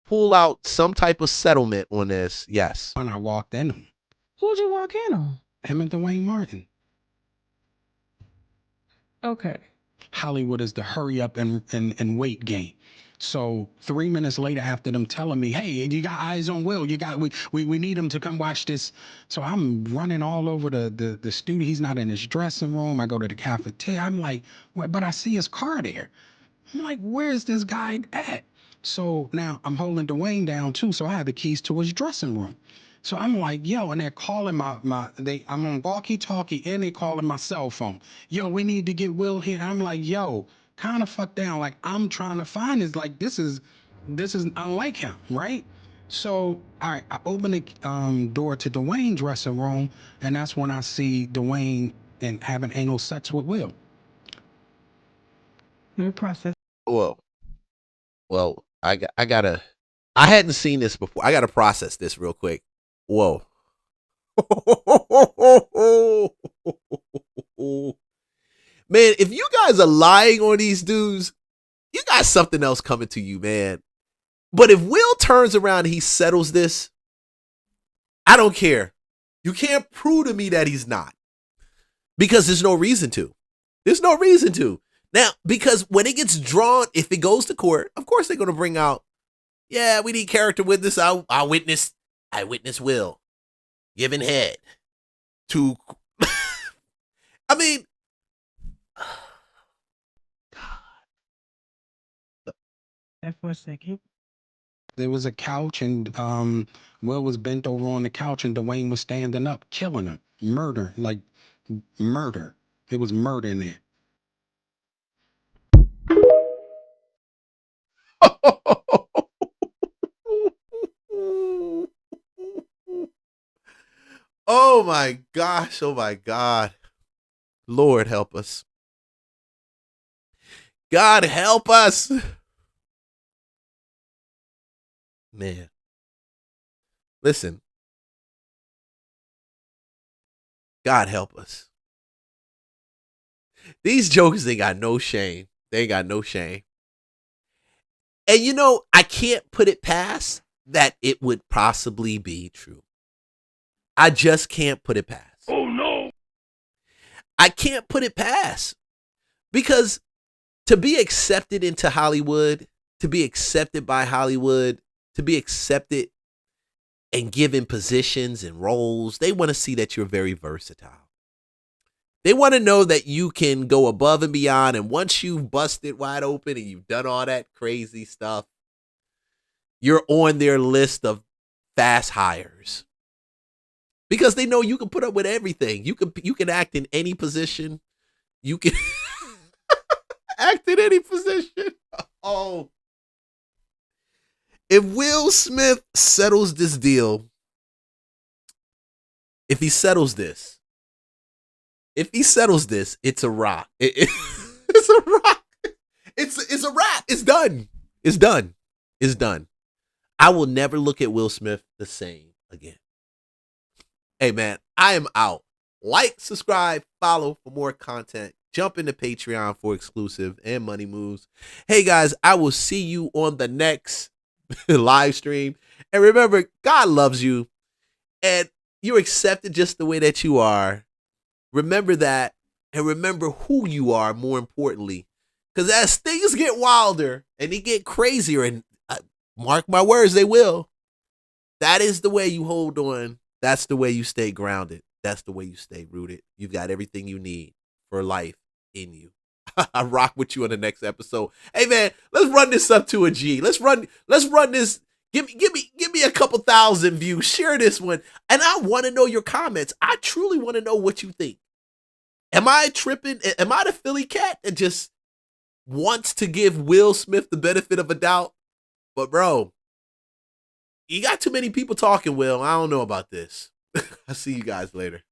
Speaker 1: pull out some type of settlement on this, yes.
Speaker 6: When I walked in,
Speaker 12: Who'd you walk in on?
Speaker 6: him and Dwayne Martin.
Speaker 12: Okay.
Speaker 6: Hollywood is the hurry up and wait game. So 3 minutes later, after them telling me, "Hey, you got eyes on Will? We need him to come watch this." So I'm running all over the studio. He's not in his dressing room. I go to the cafeteria. I'm like, "What?" But I see his car there. I'm like, "Where's this guy at?" So now I'm holding Dwayne down too. So I have the keys to his dressing room. So I'm like, yo, and they're calling I'm on walkie-talkie and they calling my cell phone. Yo, we need to get Will here. I'm like, yo, kind of fuck down. Like, I'm trying to find this. Like, this is unlike him, right? So, all right, I open the door to Dwayne's dressing room, and that's when I see Dwayne and having anal sex with Will.
Speaker 12: Let me process.
Speaker 1: Well, I hadn't seen this before. I gotta process this real quick. Whoa. Man, if you guys are lying on these dudes, you got something else coming to you, man. But if Will turns around and he settles this, I don't care. You can't prove to me that he's not. Because there's no reason to. There's no reason to. Now, because when it gets drawn, if it goes to court, of course they're going to bring out, yeah, we need character witness. I witness Will giving head to, I mean,
Speaker 12: For a second.
Speaker 6: There was a couch and Will was bent over on the couch and Dwayne was standing up, killing him. Murder. It was murder in there.
Speaker 1: Oh my gosh. Oh my God. Lord help us. God help us. Man. Listen. God help us. These jokers ain't got no shame. They ain't got no shame. And you know, I can't put it past that it would possibly be true. I just can't put it past.
Speaker 8: Oh no.
Speaker 1: I can't put it past. Because to be accepted into Hollywood, to be accepted by Hollywood, to be accepted and given positions and roles, they want to see that you're very versatile. They want to know that you can go above and beyond. And once you've busted wide open and you've done all that crazy stuff, you're on their list of fast hires. Because they know you can put up with everything. You can act in any position. You can act in any position. Oh. If Will Smith settles this deal, if he settles this, it's a rock. It's a rock. It's a wrap. It's done. It's done. It's done. I will never look at Will Smith the same again. Hey man, I am out. Like, subscribe, follow for more content. Jump into Patreon for exclusive and money moves. Hey guys, I will see you on the next live stream. And remember, God loves you and you're accepted just the way that you are. Remember that, and remember who you are, more importantly. Because as things get wilder and they get crazier, and mark my words, they will, that is the way you hold on. That's the way you stay grounded. That's the way you stay rooted. You've got everything you need for life in you. I rock with you on the next episode. Hey man, let's run this up to a G. Let's run this. Give me a couple thousand views. Share this one. And I want to know your comments. I truly want to know what you think. Am I tripping? Am I the Philly cat that just wants to give Will Smith the benefit of a doubt? But bro, you got too many people talking, Will. I don't know about this. I'll see you guys later.